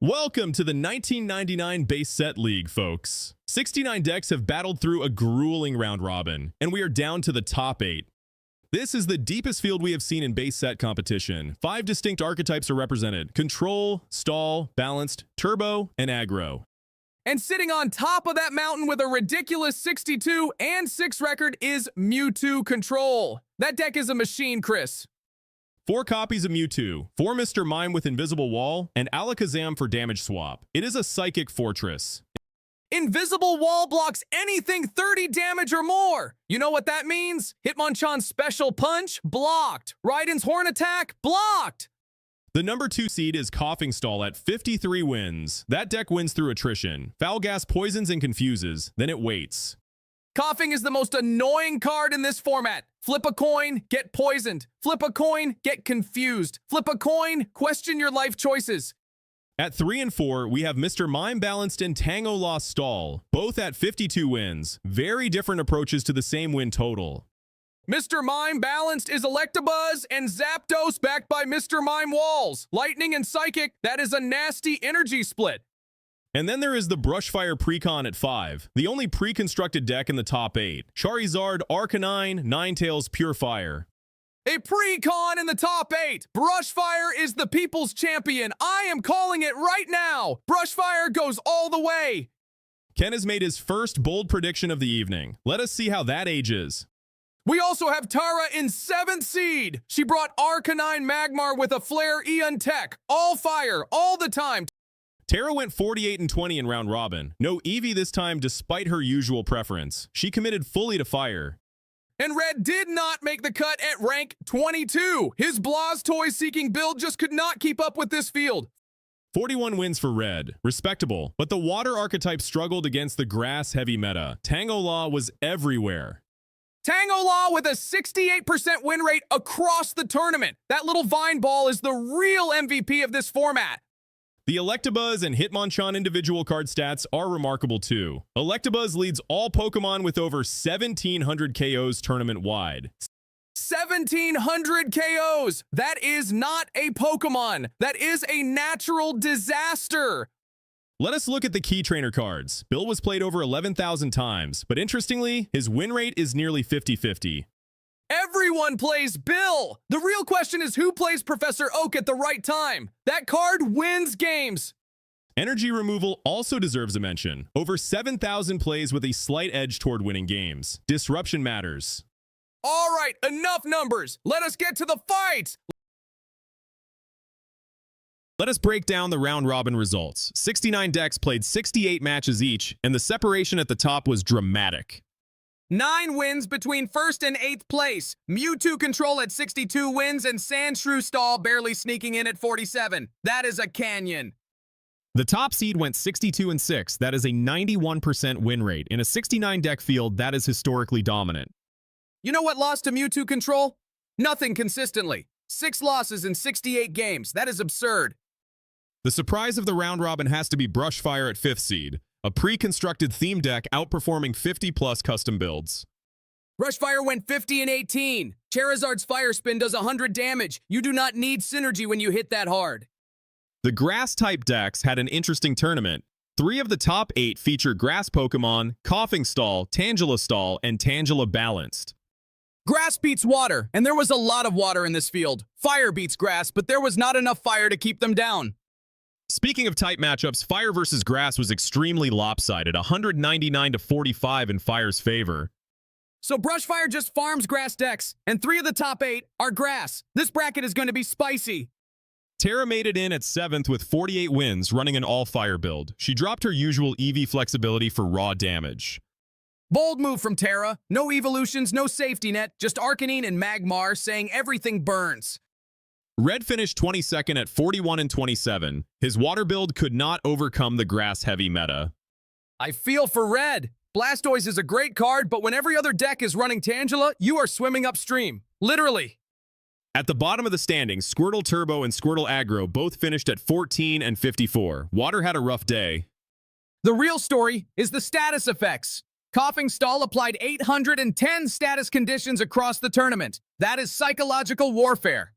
Welcome to the 1999 base set league, folks. 69 decks have battled through a grueling round robin, and we are down to the top 8. This is the deepest field we have seen in base set competition. 5 distinct archetypes are represented: Control, Stall, Balanced, Turbo, and Aggro. And sitting on top of that mountain with a ridiculous 62-6 record is Mewtwo Control. That deck is a machine, Chris. 4 copies of Mewtwo, 4 Mr. Mime with Invisible Wall, and Alakazam for damage swap. It is a psychic fortress. Invisible Wall blocks anything 30 damage or more. You know what that means? Hitmonchan's Special Punch, blocked. Raiden's Horn Attack, blocked. The number 2 seed is Coughing Stall at 53 wins. That deck wins through attrition. Foul Gas poisons and confuses, then it waits. Coughing is the most annoying card in this format. Flip a coin, get poisoned. Flip a coin, get confused. Flip a coin, question your life choices. At 3 and 4, we have Mr. Mime Balanced and Tangela Stall, both at 52 wins. Very different approaches to the same win total. Mr. Mime Balanced is Electabuzz and Zapdos backed by Mr. Mime Walls. Lightning and Psychic, that is a nasty energy split. And then there is the Brushfire Precon at 5, the only pre-constructed deck in the top 8. Charizard, Arcanine, Ninetales, Pure Fire. A Precon in the top 8. Brushfire is the people's champion. I am calling it right now. Brushfire goes all the way. Ken has made his first bold prediction of the evening. Let us see how that ages. We also have Tara in 7th seed. She brought Arcanine Magmar with a Flare Eon Tech. All fire, all the time. Tara went 48 and 20 in round robin. No Eevee this time despite her usual preference. She committed fully to fire. And Red did not make the cut at rank 22. His Blastoise-seeking build just could not keep up with this field. 41 wins for Red. Respectable. But the water archetype struggled against the grass-heavy meta. Tangela was everywhere. Tangela with a 68% win rate across the tournament. That little vine ball is the real MVP of this format. The Electabuzz and Hitmonchan individual card stats are remarkable too. Electabuzz leads all Pokemon with over 1,700 KOs tournament-wide. 1,700 KOs! That is not a Pokemon. That is a natural disaster. Let us look at the key trainer cards. Bill was played over 11,000 times, but interestingly, his win rate is nearly 50-50. Everyone plays Bill. The real question is who plays Professor Oak at the right time. That card wins games. Energy removal also deserves a mention. Over 7,000 plays with a slight edge toward winning games. Disruption matters. All right, enough numbers. Let us get to the fight. Let us break down the round-robin results. 69 decks played 68 matches each, and the separation at the top was dramatic. 9 wins between 1st and 8th place. Mewtwo Control at 62 wins and Sandshrew Stall barely sneaking in at 47. That is a canyon. The top seed went 62 and 6. That is a 91% win rate. In a 69 deck field, that is historically dominant. You know what lost to Mewtwo Control? Nothing consistently. 6 losses in 68 games. That is absurd. The surprise of the round robin has to be Brushfire at 5th seed. A pre-constructed theme deck outperforming 50-plus custom builds. Brushfire went 50 and 18. Charizard's Fire Spin does 100 damage. You do not need synergy when you hit that hard. The grass-type decks had an interesting tournament. 3 of the top 8 feature grass Pokemon: Coughing Stall, Tangela Stall, and Tangela Balanced. Grass beats water, and there was a lot of water in this field. Fire beats grass, but there was not enough fire to keep them down. Speaking of tight matchups, Fire versus Grass was extremely lopsided, 199-45 in Fire's favor. So Brushfire just farms grass decks, and 3 of the top 8 are grass. This bracket is going to be spicy. Tara made it in at 7th with 48 wins, running an all-Fire build. She dropped her usual Eevee flexibility for raw damage. Bold move from Tara. No evolutions, no safety net, just Arcanine and Magmar saying everything burns. Red finished 22nd at 41 and 27. His water build could not overcome the grass-heavy meta. I feel for Red. Blastoise is a great card, but when every other deck is running Tangela, you are swimming upstream. Literally. At the bottom of the standings, Squirtle Turbo and Squirtle Aggro both finished at 14 and 54. Water had a rough day. The real story is the status effects. Coughing Stall applied 810 status conditions across the tournament. That is psychological warfare.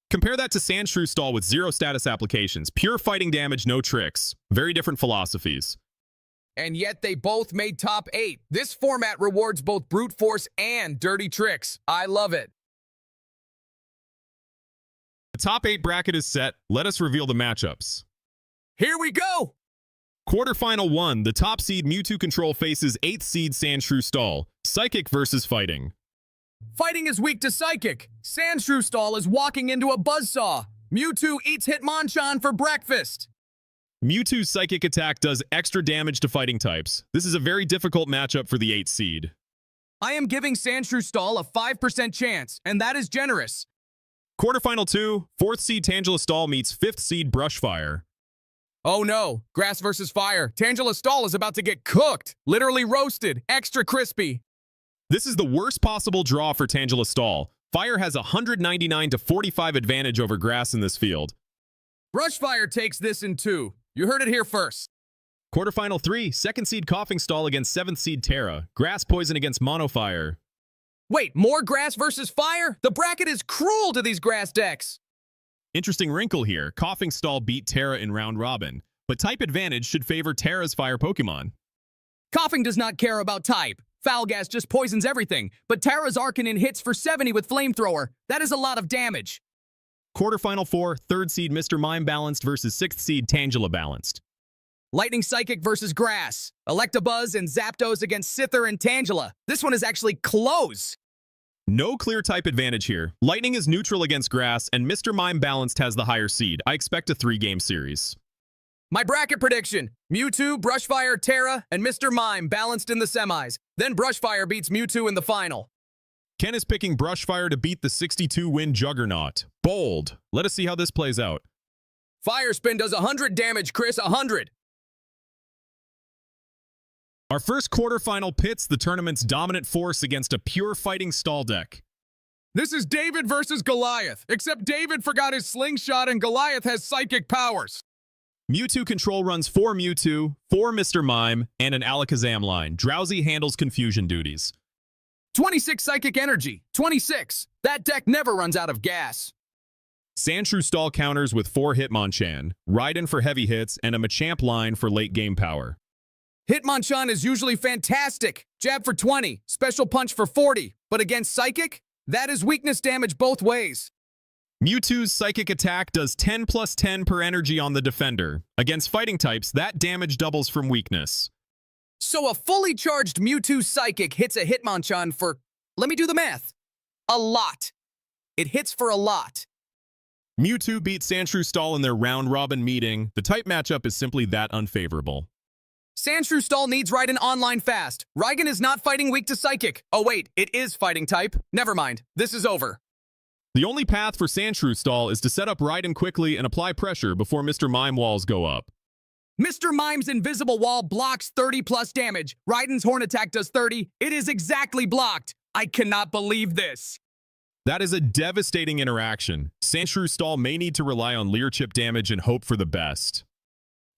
Compare that to Sandshrew Stall with 0 status applications, pure fighting damage, no tricks. Very different philosophies. And yet they both made top 8. This format rewards both brute force and dirty tricks. I love it. The top 8 bracket is set. Let us reveal the matchups. Here we go! Quarterfinal 1, the top seed Mewtwo Control faces 8th seed Sandshrew Stall. Psychic versus Fighting. Fighting is weak to Psychic. Sandshrew Stall is walking into a buzzsaw. Mewtwo eats Hitmonchan for breakfast. Mewtwo's Psychic attack does extra damage to fighting types. This is a very difficult matchup for the 8th seed. I am giving Sandshrew Stall a 5% chance, and that is generous. Quarterfinal 2, 4th seed Tangela Stall meets 5th seed Brushfire. Oh no, Grass versus Fire. Tangela Stall is about to get cooked. Literally roasted, extra crispy. This is the worst possible draw for Tangela Stall. Fire has a 199 to 45 advantage over Grass in this field. Brushfire takes this in 2. You heard it here first. Quarterfinal 3, 2nd seed Coughing Stall against 7th seed Terra. Grass Poison against Monofire. Wait, more Grass versus Fire? The bracket is cruel to these Grass decks. Interesting wrinkle here. Coughing Stall beat Terra in round robin, but type advantage should favor Terra's fire Pokemon. Coughing does not care about type. Foul Gas just poisons everything, but Terra's Arcanine hits for 70 with Flamethrower. That is a lot of damage. Quarterfinal 4, 3rd seed Mr. Mime balanced versus 6th seed Tangela balanced. Lightning Psychic versus Grass. Electabuzz and Zapdos against Scyther and Tangela. This one is actually close. No clear type advantage here. Lightning is neutral against Grass, and Mr. Mime balanced has the higher seed. I expect a 3-game series. My bracket prediction. Mewtwo, Brushfire, Terra, and Mr. Mime balanced in the semis. Then Brushfire beats Mewtwo in the final. Ken is picking Brushfire to beat the 62-win Juggernaut. Bold. Let us see how this plays out. Fire Spin does 100 damage, Chris, 100. Our first quarterfinal pits the tournament's dominant force against a pure fighting stall deck. This is David versus Goliath, except David forgot his slingshot and Goliath has psychic powers. Mewtwo Control runs 4 Mewtwo, 4 Mr. Mime, and an Alakazam line. Drowsy handles confusion duties. 26 psychic energy, 26. That deck never runs out of gas. Sandshrew Stall counters with 4 Hitmonchan, Raiden for heavy hits, and a Machamp line for late game power. Hitmonchan is usually fantastic. Jab for 20, special punch for 40. But against Psychic, that is weakness damage both ways. Mewtwo's Psychic attack does 10 plus 10 per energy on the defender. Against fighting types, that damage doubles from weakness. So a fully charged Mewtwo Psychic hits a Hitmonchan for, let me do the math, a lot. It hits for a lot. Mewtwo beat Sandshrew Stall in their round-robin meeting. The type matchup is simply that unfavorable. Sandshrew Stall needs Raiden online fast. Raiden is not fighting weak to Psychic. Oh wait, it is fighting type. Never mind, this is over. The only path for Sandshrew Stall is to set up Raiden quickly and apply pressure before Mr. Mime walls go up. Mr. Mime's invisible wall blocks 30 plus damage. Raiden's horn attack does 30. It is exactly blocked. I cannot believe this. That is a devastating interaction. Sandshrew Stall may need to rely on Leer chip damage and hope for the best.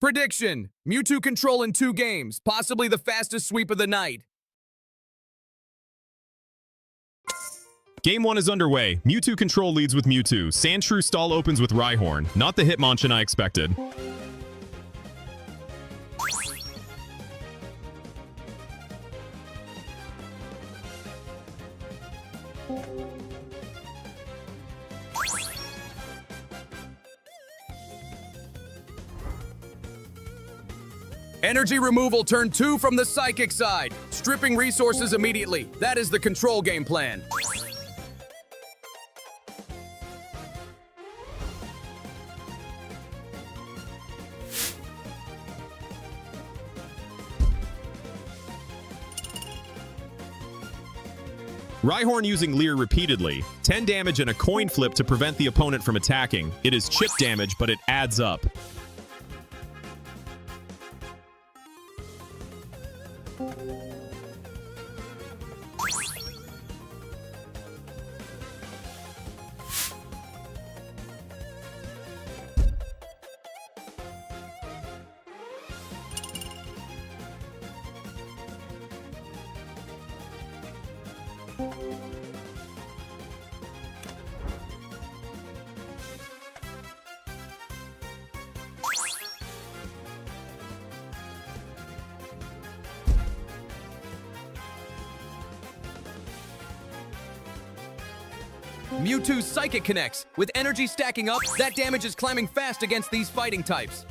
Prediction. Mewtwo Control in 2 games. Possibly the fastest sweep of the night. Game 1 is underway. Mewtwo Control leads with Mewtwo. Sandshrew Stall opens with Rhyhorn. Not the Hitmonchan I expected. Energy removal turn 2 from the Psychic side. Stripping resources immediately. That is the control game plan. Rhyhorn using Leer repeatedly. 10 damage and a coin flip to prevent the opponent from attacking. It is chip damage, but it adds up. Mewtwo's Psychic connects. With energy stacking up, that damage is climbing fast against these fighting types.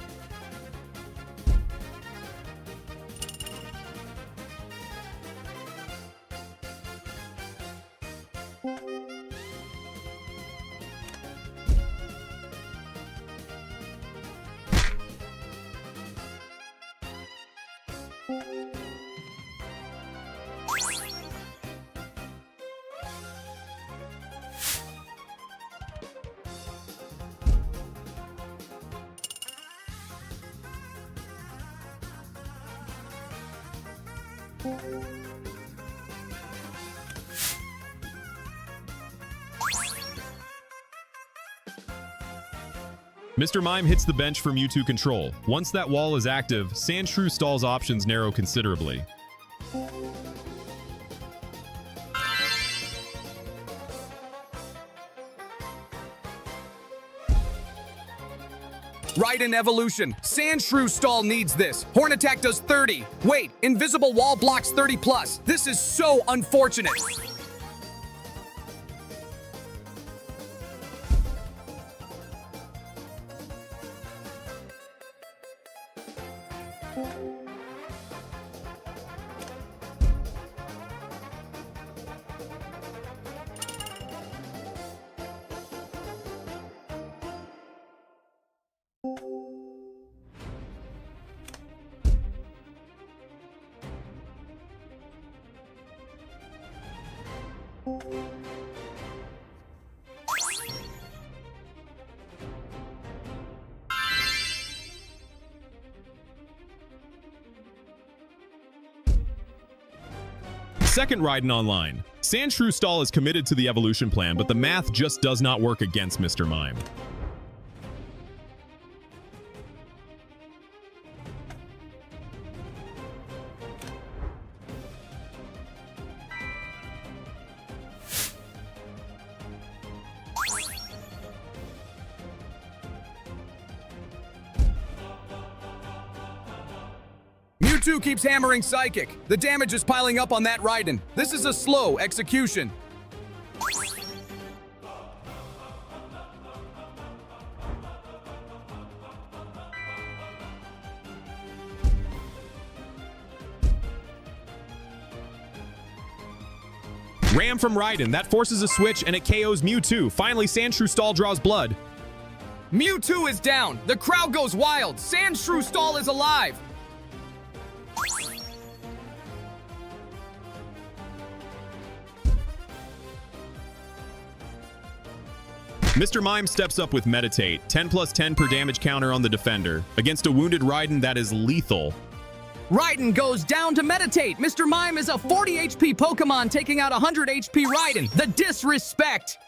Mr. Mime hits the bench for Mewtwo control. Once that wall is active, Sandshrew Stall's options narrow considerably. Raiden evolution. Sandshrew Stall needs this. Horn attack does 30. Wait, invisible wall blocks 30 plus. This is so unfortunate. Second Raiden online. Sandshrew Stall is committed to the evolution plan, but the math just does not work against Mr. Mime. Mewtwo keeps hammering Psychic. The damage is piling up on that Raiden. This is a slow execution. Ram from Raiden. That forces a switch and it KOs Mewtwo. Finally, Sandshrew Stall draws blood. Mewtwo is down. The crowd goes wild. Sandshrew Stall is alive. Mr. Mime steps up with Meditate, 10 plus 10 per damage counter on the defender. Against a wounded Raiden, that is lethal. Raiden goes down to Meditate. Mr. Mime is a 40 HP Pokemon taking out 100 HP Raiden. The disrespect.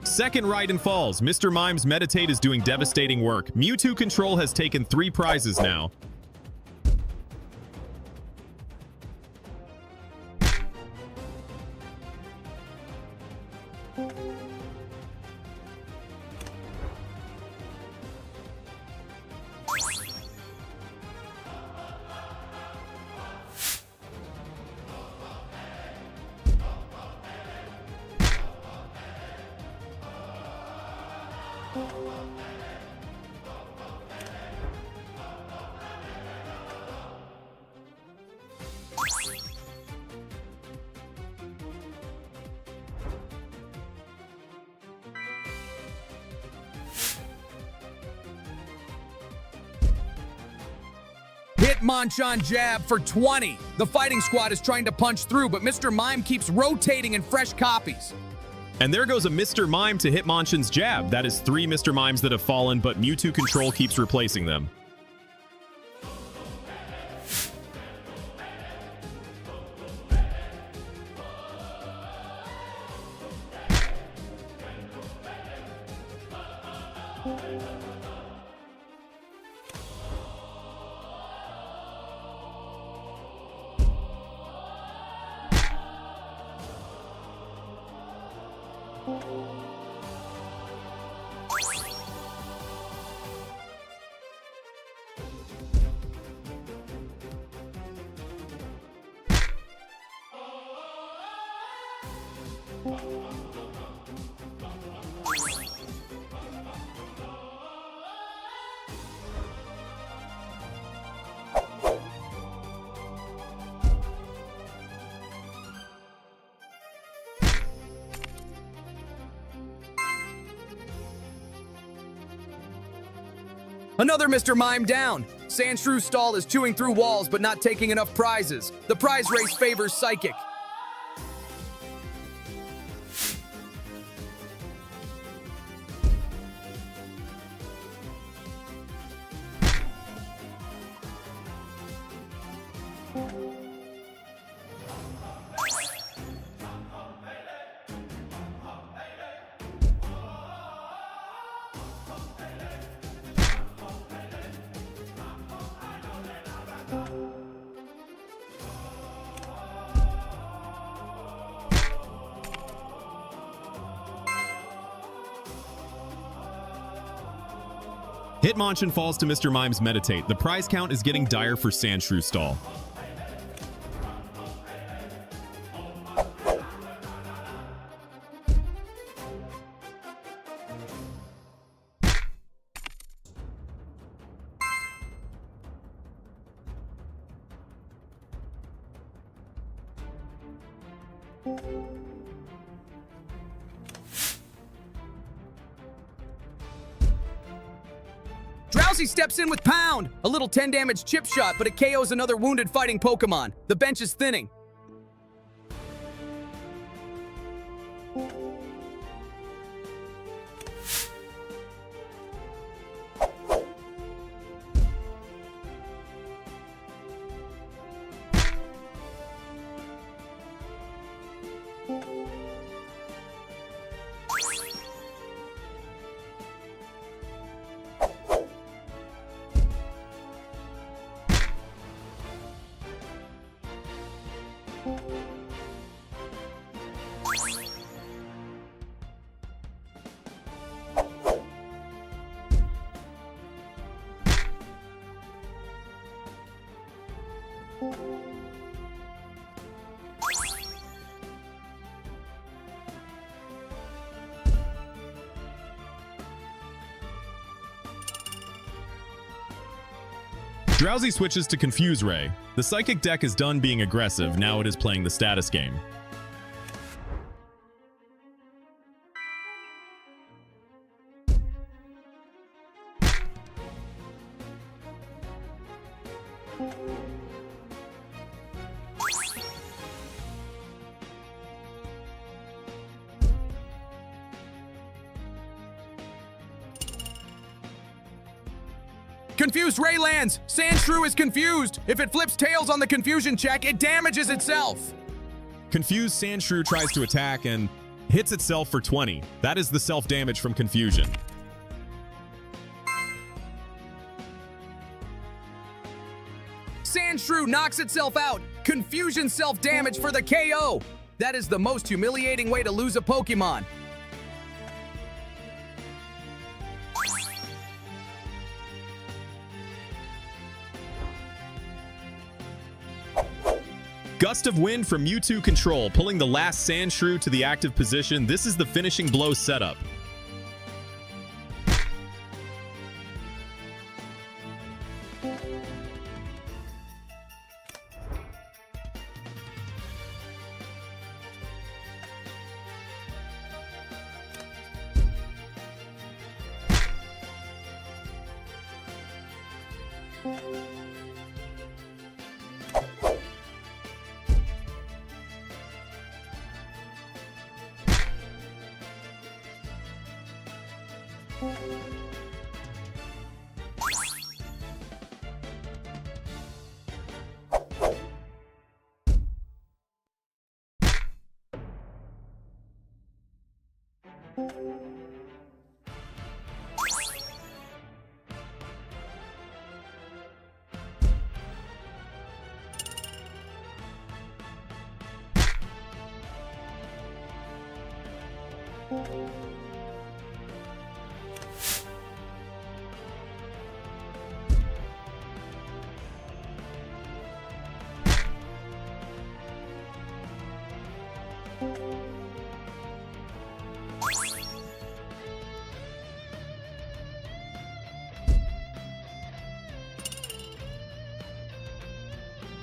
Second Raiden falls. Mr. Mime's Meditate is doing devastating work. Mewtwo Control has taken 3 prizes now. Hitmonchan jab for 20. The fighting squad is trying to punch through, but Mr. Mime keeps rotating in fresh copies. And there goes a Mr. Mime to Hitmonchan's jab. That is 3 Mr. Mimes that have fallen, but Mewtwo Control keeps replacing them. Another Mr. Mime down. Sandshrew Stall is chewing through walls but not taking enough prizes. The prize race favors Psychic. Hitmonchan falls to Mr. Mime's Meditate. The prize count is getting dire for Sandshrew Stall. Drowsy steps in with Pound! A little 10 damage chip shot, but it KOs another wounded fighting Pokemon. The bench is thinning. Drowsy switches to Confuse Ray. The Psychic deck is done being aggressive, now it is playing the status game. Confused Ray lands! Sandshrew is confused! If it flips tails on the confusion check, it damages itself! Confused Sandshrew tries to attack and hits itself for 20. That is the self-damage from confusion. Sandshrew knocks itself out! Confusion self-damage for the KO! That is the most humiliating way to lose a Pokemon. Gust of Wind from Mewtwo Control, pulling the last Sandshrew to the active position. This is the finishing blow setup.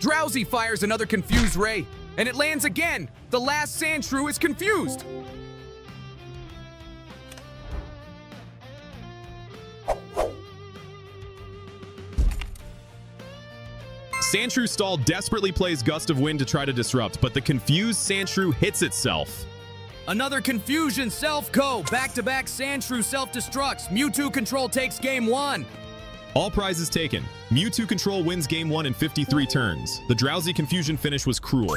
Drowsy fires another confused ray, and it lands again. The last Sandshrew is confused. Sandshrew Stall desperately plays Gust of Wind to try to disrupt, but the confused Sandshrew hits itself. Another Confusion Self-Co. Back-to-back Sandshrew self-destructs. Mewtwo Control takes game 1. All prizes taken. Mewtwo Control wins game 1 in 53 turns. The Drowsy Confusion finish was cruel.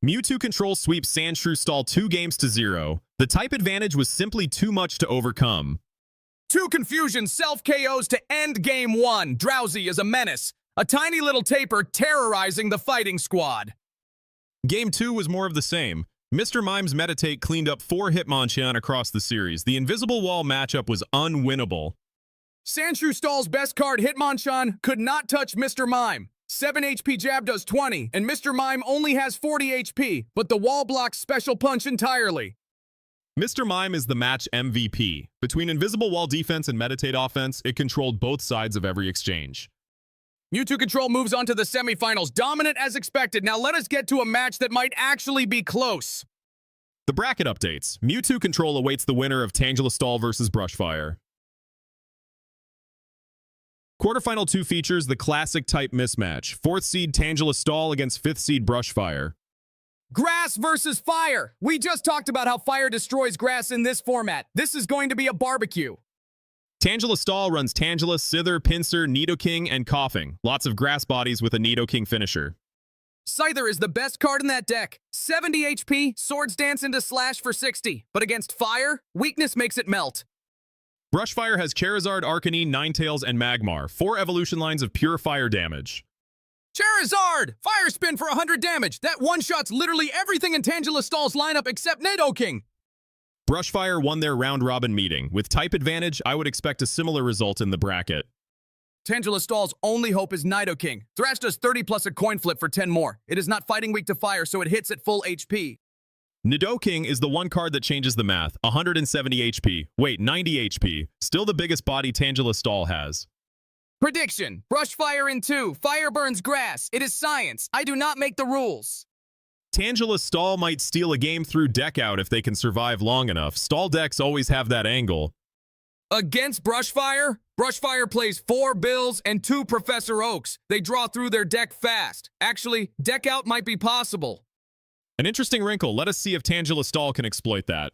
Mewtwo Control sweeps Sandshrew Stall 2-0. The type advantage was simply too much to overcome. 2 Confusion self-KOs to end Game 1. Drowsy is a menace. A tiny little taper terrorizing the fighting squad. Game 2 was more of the same. Mr. Mime's Meditate cleaned up 4 Hitmonchan across the series. The Invisible Wall matchup was unwinnable. Sandshrew Stall's best card, Hitmonchan, could not touch Mr. Mime. 7 HP jab does 20, and Mr. Mime only has 40 HP, but the wall blocks special punch entirely. Mr. Mime is the match MVP. Between Invisible Wall defense and Meditate offense, it controlled both sides of every exchange. Mewtwo Control moves on to the semifinals, dominant as expected. Now let us get to a match that might actually be close. The bracket updates. Mewtwo Control awaits the winner of Tangela Stall versus Brushfire. Quarterfinal 2 features the classic type mismatch. 4th seed Tangela Stall against 5th seed Brushfire. Grass versus fire. We just talked about how fire destroys grass in this format. This is going to be a barbecue. Tangela Stall runs Tangela, Scyther, Pinsir, Nidoking, and Coughing. Lots of grass bodies with a Nidoking finisher. Scyther is the best card in that deck. 70 HP, Swords Dance into Slash for 60. But against fire, weakness makes it melt. Brushfire has Charizard, Arcanine, Ninetales, and Magmar. 4 evolution lines of pure fire damage. Charizard! Fire Spin for 100 damage. That one-shots literally everything in Tangela Stall's lineup except Nidoking. Brushfire won their round-robin meeting. With type advantage, I would expect a similar result in the bracket. Tangela Stall's only hope is Nidoking. Thrash does 30 plus a coin flip for 10 more. It is not fighting weak to fire, so it hits at full HP. Nidoking is the one card that changes the math. 170 HP. Wait, 90 HP. Still the biggest body Tangela Stall has. Prediction. Brushfire in 2. Fire burns grass. It is science. I do not make the rules. Tangela Stall might steal a game through deck out if they can survive long enough. Stall decks always have that angle. Against Brushfire, Brushfire plays 4 Bills and 2 Professor Oaks. They draw through their deck fast. Actually, deck out might be possible. An interesting wrinkle. Let us see if Tangela Stall can exploit that.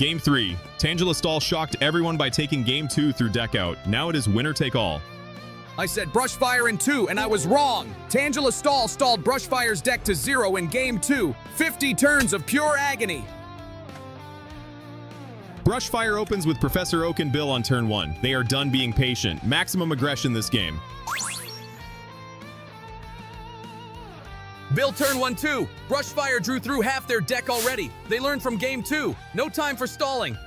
Game 3. Tangela Stall shocked everyone by taking Game 2 through deck out. Now it is winner take all. I said Brushfire in 2, and I was wrong. Tangela Stall stalled Brushfire's deck to 0 in Game 2. 50 turns of pure agony. Brushfire opens with Professor Oak and Bill on turn 1. They are done being patient. Maximum aggression this game. Bill turn 1 2. Brushfire drew through half their deck already. They learned from Game 2. No time for stalling.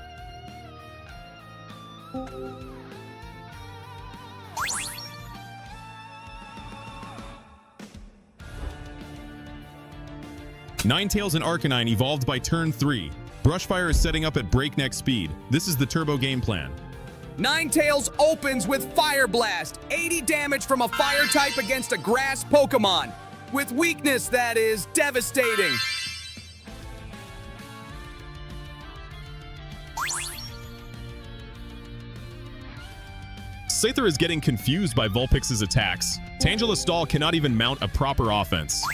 Ninetales and Arcanine evolved by turn 3. Brushfire is setting up at breakneck speed. This is the turbo game plan. Ninetales opens with Fire Blast. 80 damage from a fire type against a grass Pokemon. With weakness that is devastating. Scyther is getting confused by Vulpix's attacks. Tangela Stall cannot even mount a proper offense.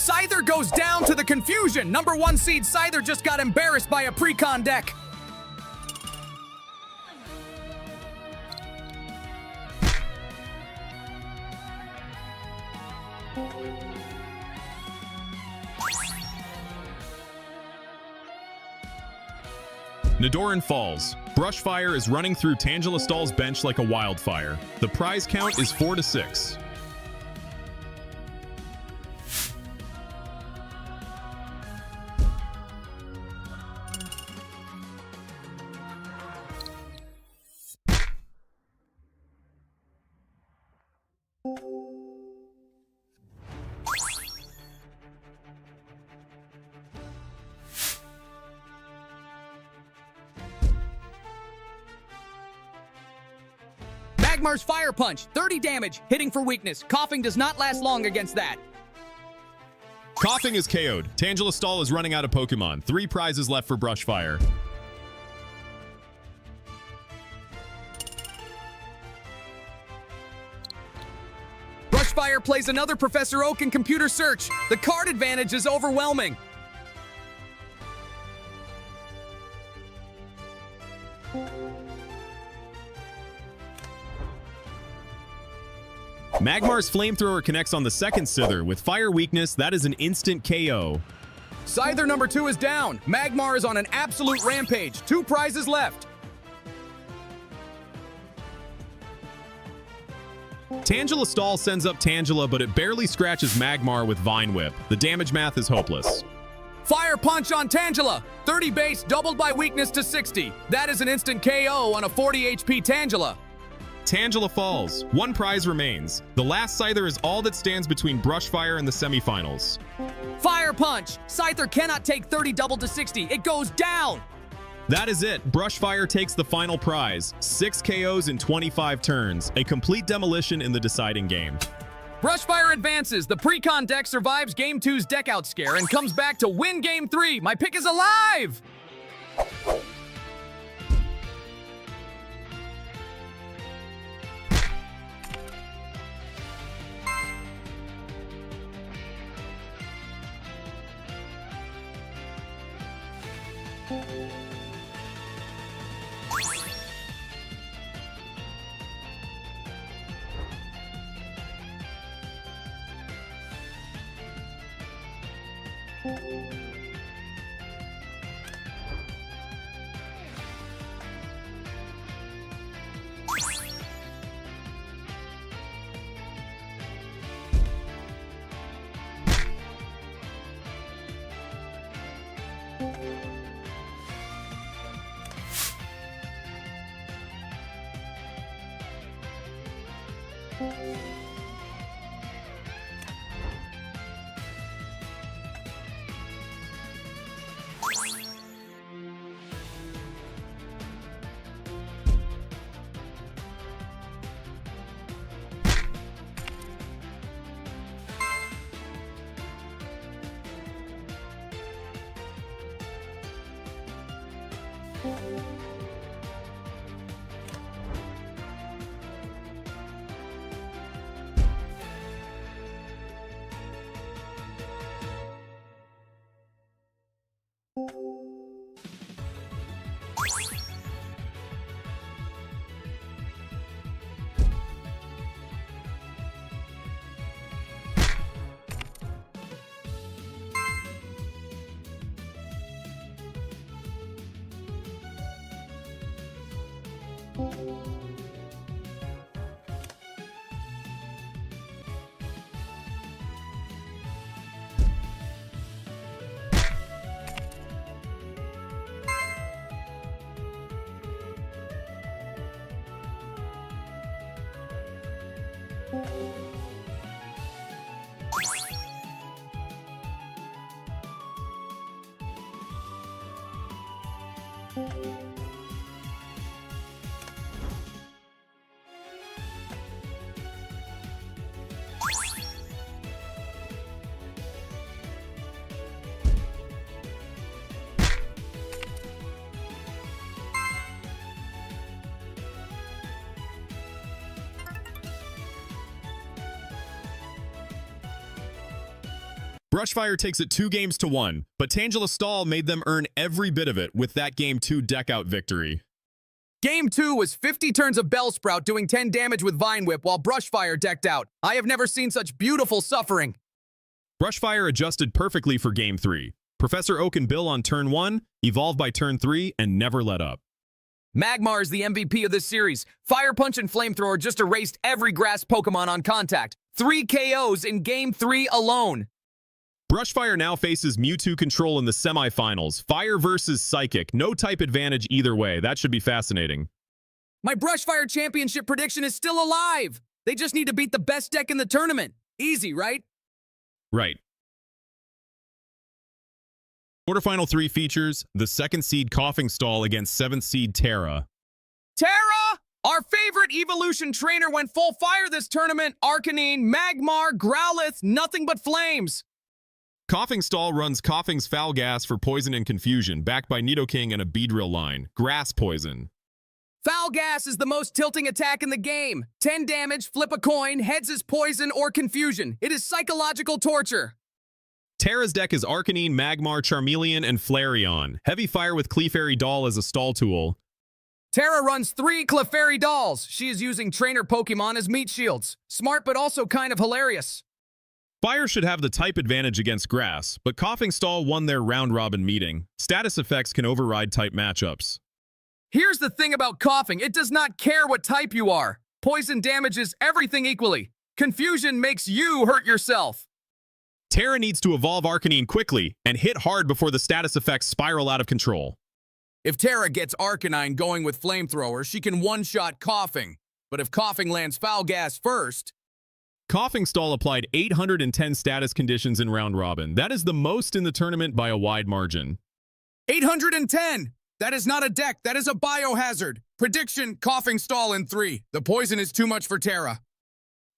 Scyther goes down to the confusion. Number 1 seed Scyther just got embarrassed by a pre-con deck. Nidoran falls. Brushfire is running through Tangela Stall's bench like a wildfire. The prize count is 4 to 6. Magmar's Fire Punch, 30 damage, hitting for weakness. Coughing does not last long against that. Coughing is KO'd. Tangela Stall is running out of Pokemon. 3 prizes left for Brushfire. Brushfire plays another Professor Oak in computer search. The card advantage is overwhelming. Magmar's Flamethrower connects on the second Scyther. With Fire Weakness, that is an instant KO. Scyther number 2 is down. Magmar is on an absolute rampage. 2 prizes left. Tangela Stall sends up Tangela, but it barely scratches Magmar with Vine Whip. The damage math is hopeless. Fire Punch on Tangela. 30 base, doubled by weakness to 60. That is an instant KO on a 40 HP Tangela. Tangela falls. 1 prize remains. The last Scyther is all that stands between Brushfire and the semifinals. Fire Punch. Scyther cannot take 30 doubled to 60. It goes down. That is it. Brushfire takes the final prize. 6 KOs in 25 turns. A complete demolition in the deciding game. Brushfire advances. The Precon deck survives Game 2's deck out scare and comes back to win Game 3. My pick is alive! Brushfire takes it 2 games to 1, but Tangela Stall made them earn every bit of it with that Game 2 deck-out victory. Game 2 was 50 turns of Bellsprout doing 10 damage with Vine Whip while Brushfire decked out. I have never seen such beautiful suffering. Brushfire adjusted perfectly for Game 3. Professor Oak and Bill on turn 1, evolved by turn 3, and never let up. Magmar is the MVP of this series. Fire Punch and Flamethrower just erased every grass Pokemon on contact. 3 KOs in Game 3 alone. Brushfire now faces Mewtwo Control in the semifinals. Fire versus Psychic. No type advantage either way. That should be fascinating. My Brushfire championship prediction is still alive. They just need to beat the best deck in the tournament. Easy, right? Right. Quarterfinal 3 features the 2nd seed Coughing Stall against 7th seed Terra. Terra! Our favorite evolution trainer went full fire this tournament. Arcanine, Magmar, Growlithe, nothing but flames. Coughing Stall runs Coughing's Foul Gas for Poison and Confusion, backed by Nidoking and a Beedrill line. Grass Poison. Foul Gas is the most tilting attack in the game. 10 damage, flip a coin, heads is poison or confusion. It is psychological torture. Terra's deck is Arcanine, Magmar, Charmeleon, and Flareon. Heavy Fire with Clefairy Doll as a stall tool. Terra runs 3 Clefairy Dolls. She is using trainer Pokemon as meat shields. Smart but also kind of hilarious. Fire should have the type advantage against Grass, but Coughing Stall won their round-robin meeting. Status effects can override type matchups. Here's the thing about Coughing. It does not care what type you are. Poison damages everything equally. Confusion makes you hurt yourself. Terra needs to evolve Arcanine quickly and hit hard before the status effects spiral out of control. If Terra gets Arcanine going with Flamethrower, she can one-shot Coughing. But if Coughing lands Foul Gas first... Coughing Stall applied 810 status conditions in round robin. That is the most in the tournament by a wide margin. 810! That is not a deck, that is a biohazard. Prediction, Coughing Stall in 3. The poison is too much for Terra.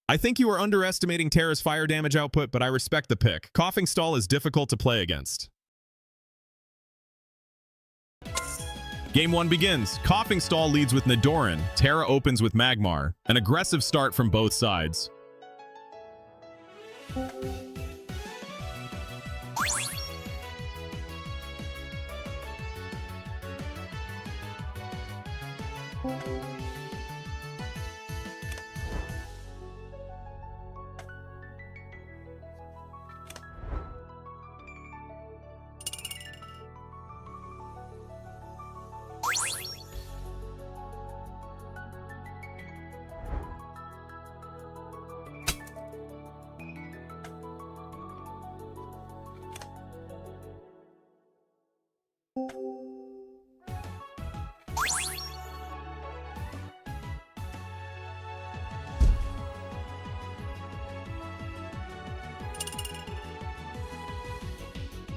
I think you are underestimating Terra's fire damage output, but I respect the pick. Coughing Stall is difficult to play against. Game 1 begins. Coughing Stall leads with Nidoran. Terra opens with Magmar. An aggressive start from both sides.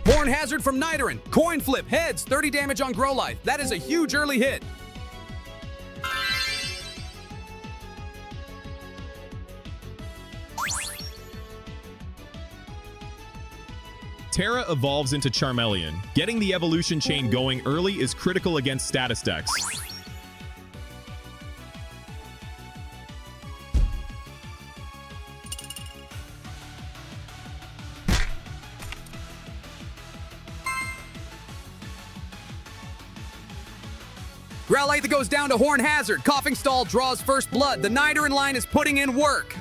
Horn Hazard from Nidoran. Coin flip, heads, 30 damage on Growlithe. That is a huge early hit. Terra evolves into Charmeleon. Getting the evolution chain going early is critical against status decks. Growlithe goes down to Horn Hazard. Coughing Stall draws first blood. The Nidoran line is putting in work.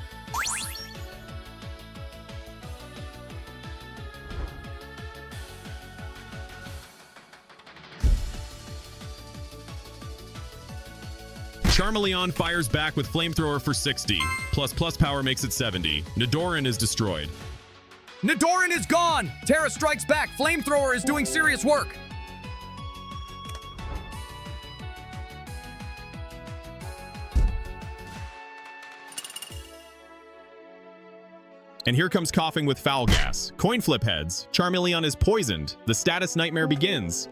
Charmeleon fires back with Flamethrower for 60. Plus power makes it 70. Nidoran is destroyed. Nidoran is gone. Terra strikes back. Flamethrower is doing serious work. And here comes Coughing with Foul Gas. Coin flip heads. Charmeleon is poisoned. The status nightmare begins.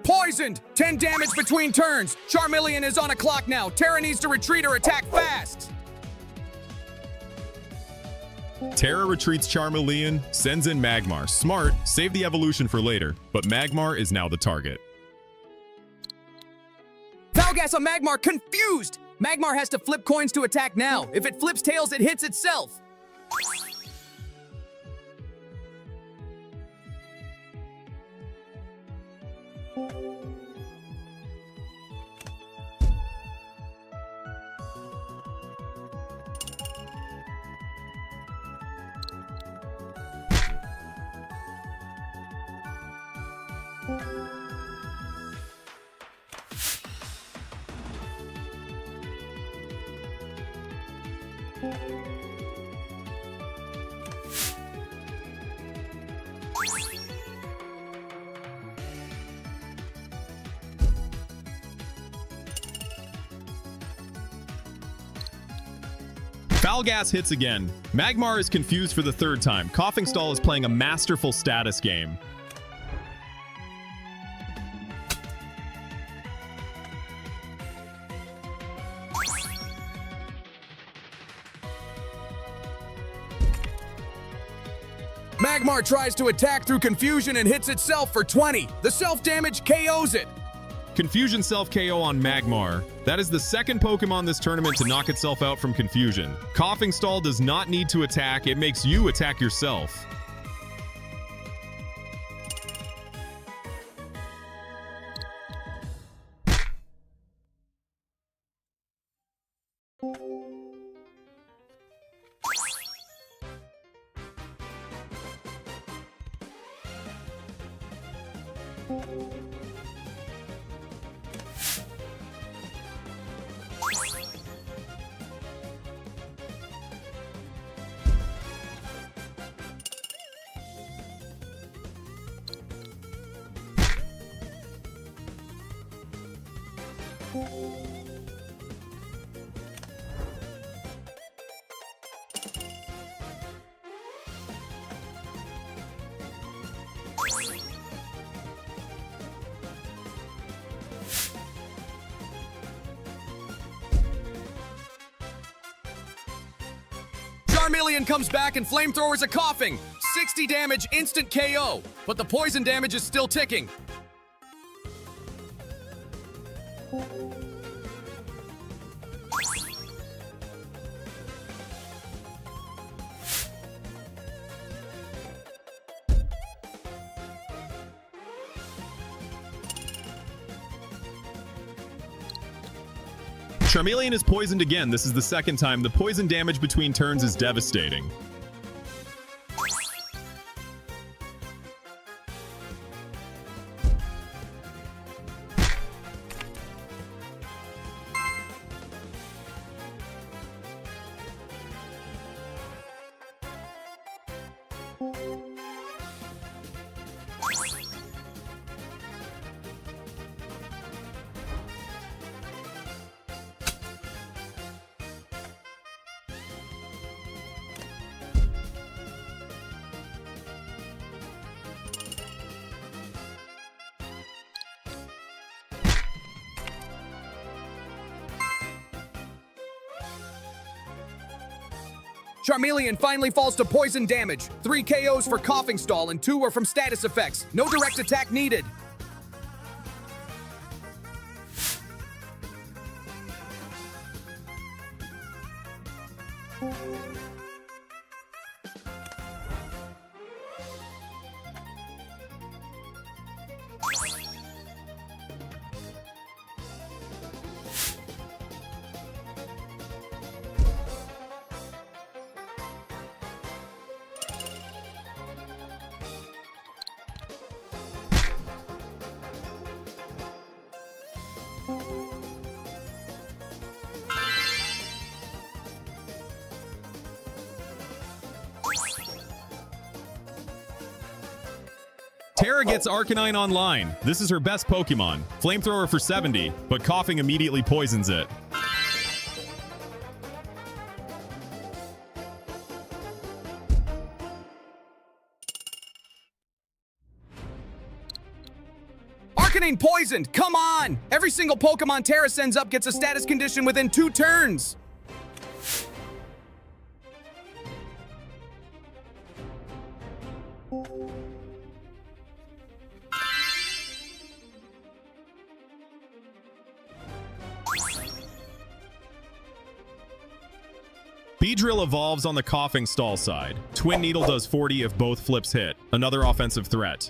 Poisoned! 10 damage between turns. Charmeleon is on a clock now. Terra needs to retreat or attack fast. Terra retreats Charmeleon, sends in Magmar. Smart, save the evolution for later, but Magmar is now the target. Foul Gas on Magmar, confused! Magmar has to flip coins to attack now. If it flips tails, it hits itself. Foul Gas hits again. Magmar is confused for the third time. Coughing Stall is playing a masterful status game. Magmar tries to attack through confusion and hits itself for 20. The self-damage KOs it. Confusion self-KO on Magmar. That is the second Pokemon this tournament to knock itself out from Confusion. Coughing Stall does not need to attack, it makes you attack yourself. Charmeleon comes back and Flamethrowers a coughing. 60 damage, instant KO. But the poison damage is still ticking. Charmeleon is poisoned again. This is the second time. The poison damage between turns is devastating. Charmeleon finally falls to poison damage. 3 KOs for Coughing Stall and 2 are from status effects. No direct attack needed. Terra gets Arcanine online. This is her best Pokemon. Flamethrower for 70, but Coughing immediately poisons it. Arcanine poisoned! Come on! Every single Pokemon Terra sends up gets a status condition within 2 turns. Beedrill evolves on the Coughing Stall side. Twin Needle does 40 if both flips hit. Another offensive threat.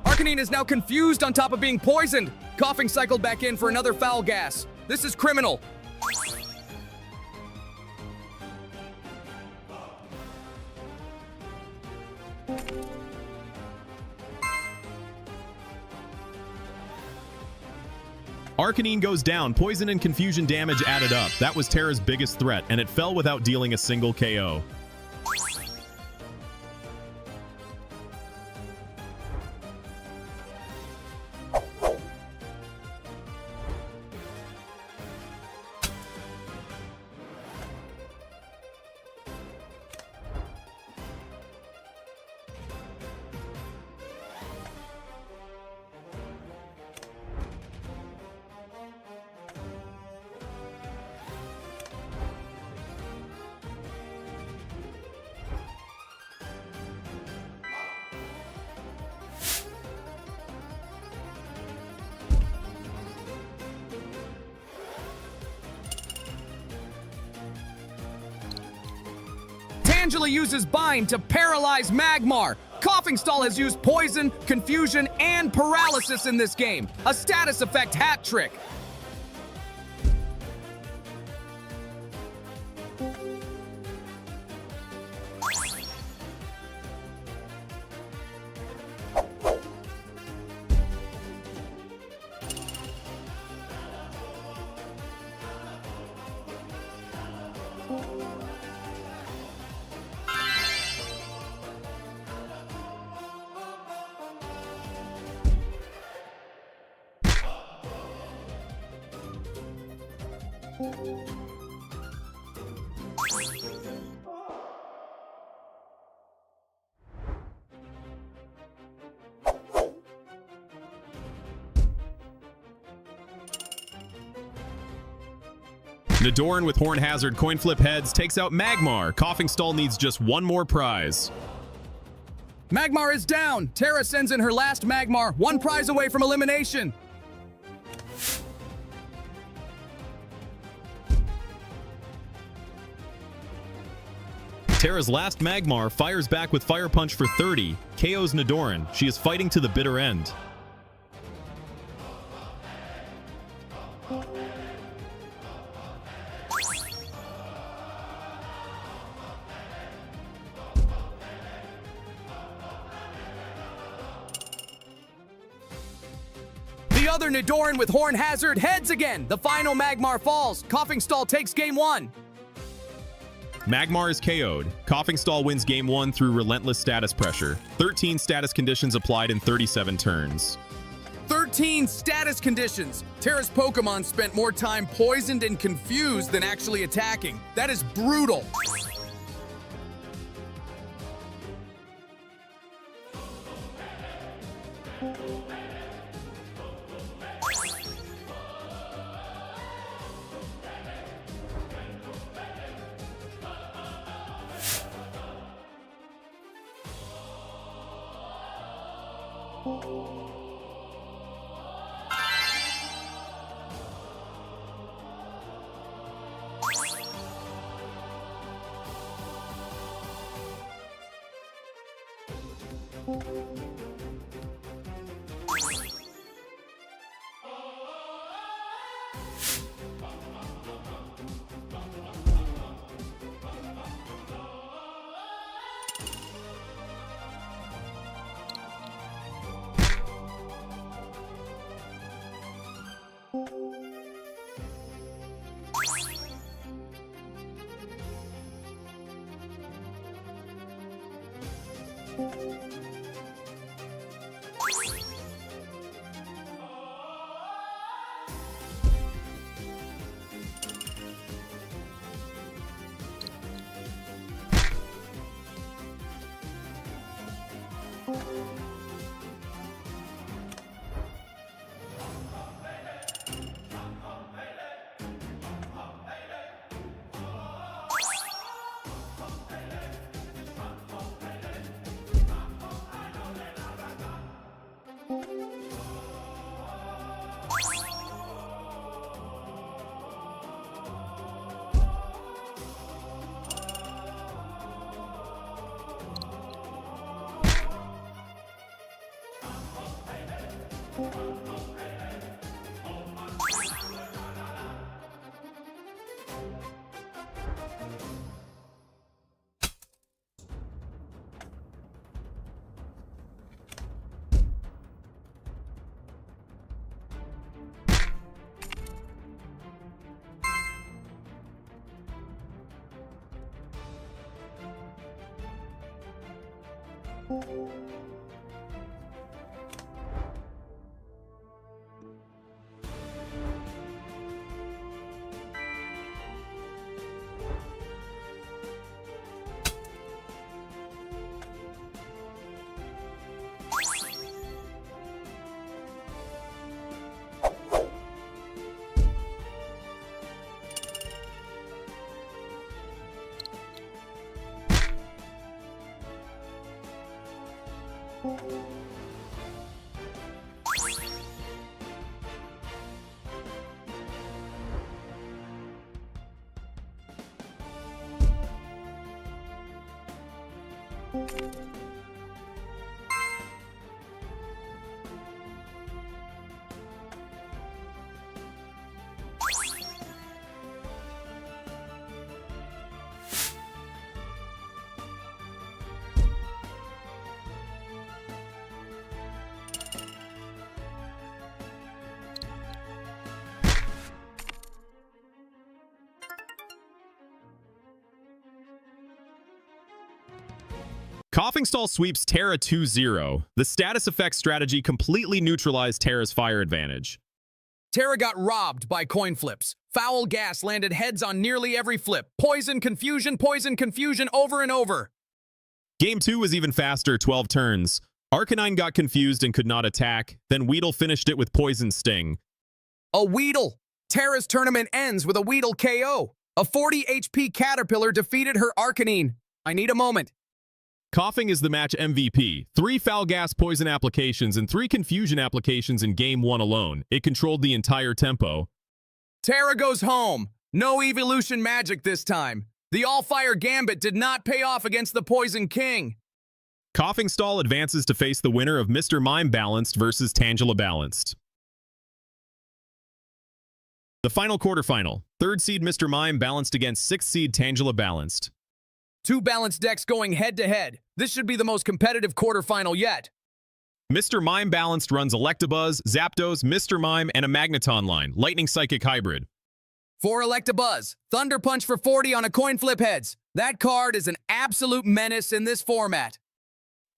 Arcanine is now confused on top of being poisoned. Coughing cycled back in for another foul gas. This is criminal. Arcanine goes down. Poison and confusion damage added up. That was Terra's biggest threat, and it fell without dealing a single KO. Angela uses Bind to paralyze Magmar. Coughing Stall has used Poison, Confusion, and Paralysis in this game. A status effect hat trick. Nidoran with Horn Hazard coin flip heads takes out Magmar. Coughing Stall needs just one more prize. Magmar is down. Terra sends in her last Magmar, one prize away from elimination. Terra's last Magmar fires back with Fire Punch for 30, KOs Nidoran. She is fighting to the bitter end. The other Nidoran with Horn Hazard heads again. The final Magmar falls. Coughing Stall takes game one. Magmar is KO'd. Coughing Stall wins game 1 through relentless status pressure. 13 status conditions applied in 37 turns. 13 status conditions. Terra's Pokemon spent more time poisoned and confused than actually attacking. That is brutal. Coughing Stall sweeps Terra 2-0. The status effect strategy completely neutralized Terra's fire advantage. Terra got robbed by coin flips. Foul gas landed heads on nearly every flip. Poison, confusion, over and over. Game 2 was even faster, 12 turns. Arcanine got confused and could not attack. Then Weedle finished it with Poison Sting. A Weedle. Terra's tournament ends with a Weedle KO. A 40 HP Caterpillar defeated her Arcanine. I need a moment. Coughing is the match MVP. 3 foul gas poison applications and 3 confusion applications in Game 1 alone. It controlled the entire tempo. Terra goes home. No evolution magic this time. The All-Fire Gambit did not pay off against the Poison King. Coughing Stall advances to face the winner of Mr. Mime Balanced versus Tangela Balanced. The final quarterfinal. 3rd seed Mr. Mime balanced against 6th seed Tangela Balanced. 2 balanced decks going head-to-head. This should be the most competitive quarterfinal yet. Mr. Mime Balanced runs Electabuzz, Zapdos, Mr. Mime, and a Magneton line, Lightning Psychic Hybrid. 4 Electabuzz. Thunder Punch for 40 on a coin flip heads. That card is an absolute menace in this format.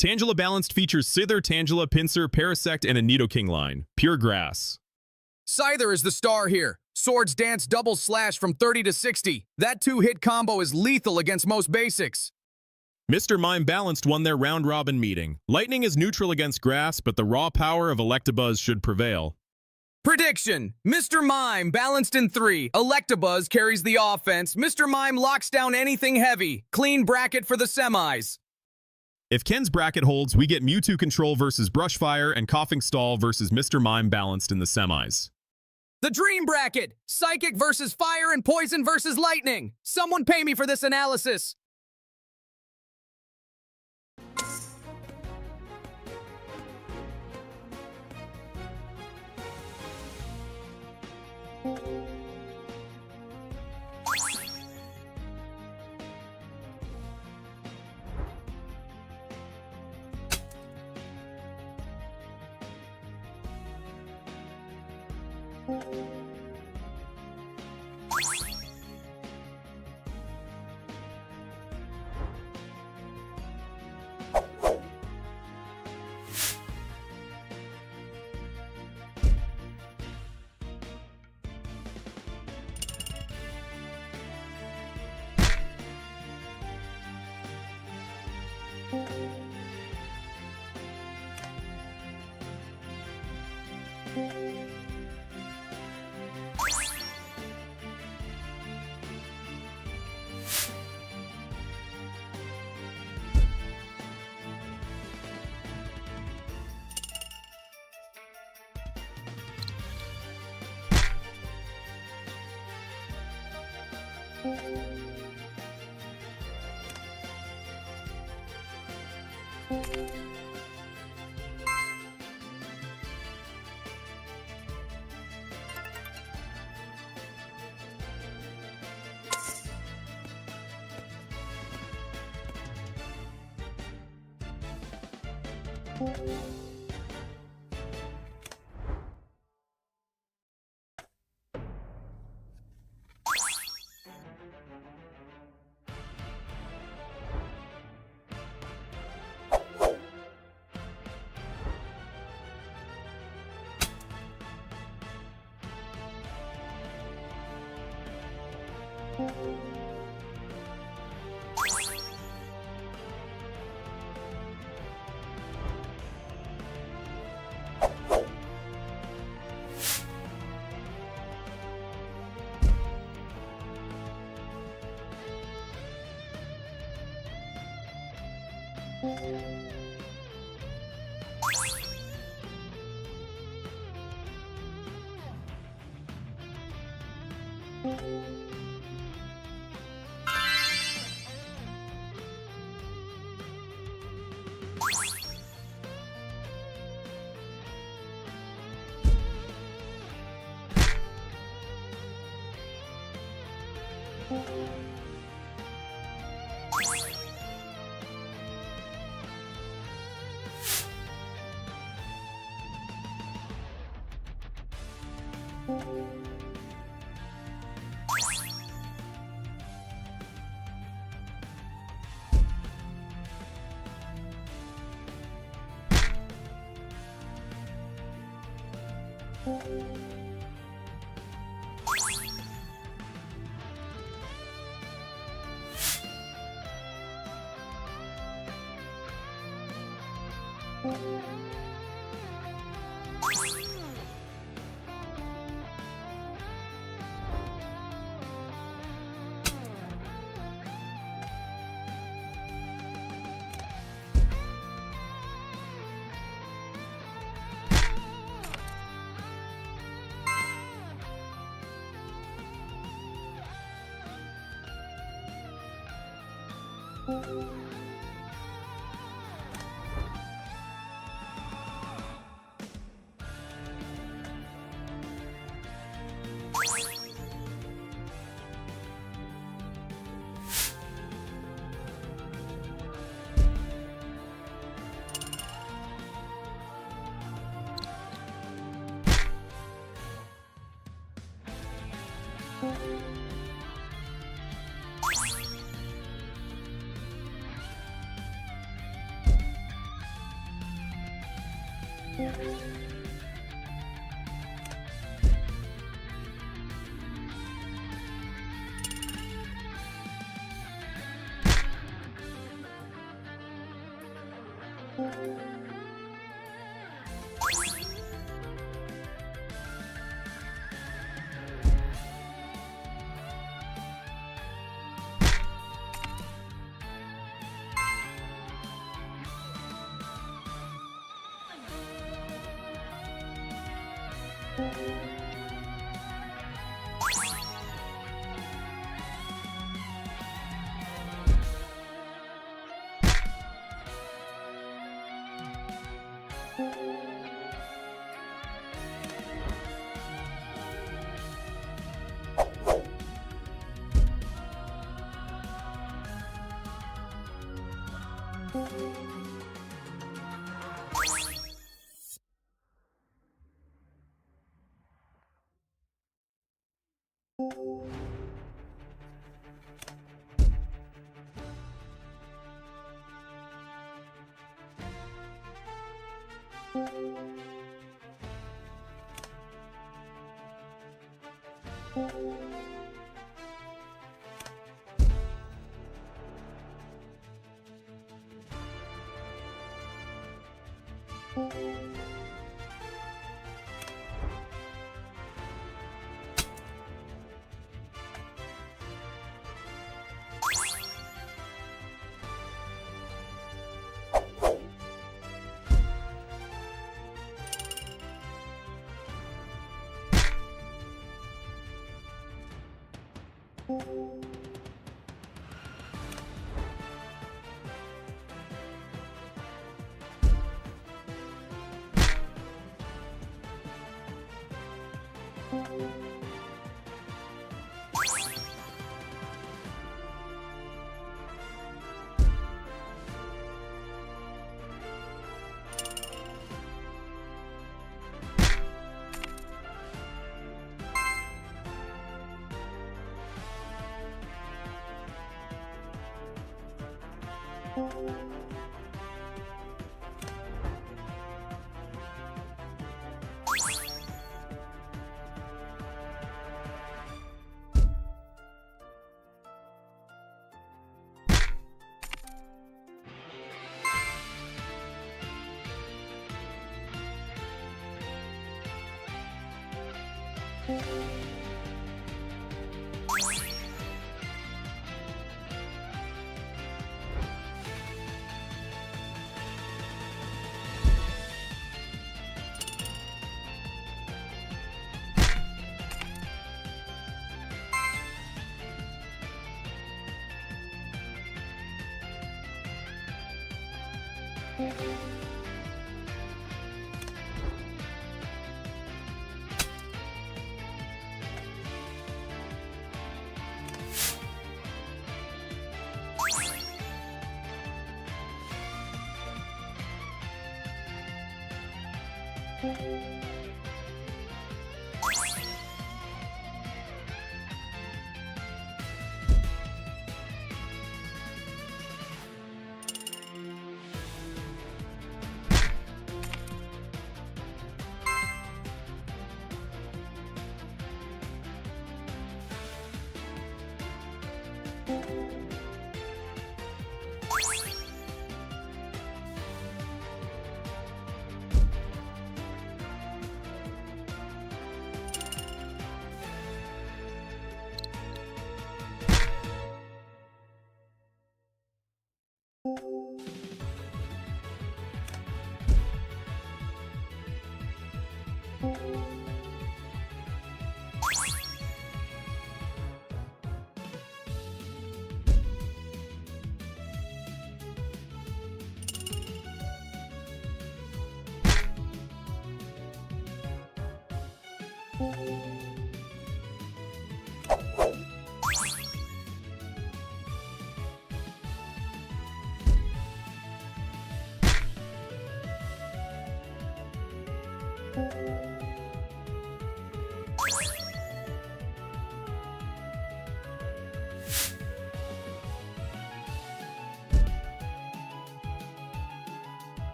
Tangela Balanced features Scyther, Tangela, Pinsir, Parasect, and a Nidoking line, Pure Grass. Scyther is the star here. Swords Dance double slash from 30 to 60. That 2-hit combo is lethal against most basics. Mr. Mime Balanced won their round-robin meeting. Lightning is neutral against Grass, but the raw power of Electabuzz should prevail. Prediction. Mr. Mime balanced in 3. Electabuzz carries the offense. Mr. Mime locks down anything heavy. Clean bracket for the semis. If Ken's bracket holds, we get Mewtwo Control versus Brushfire and Coughing Stall versus Mr. Mime Balanced in the semis. The Dream Bracket! Psychic versus Fire and Poison versus Lightning! Someone pay me for this analysis!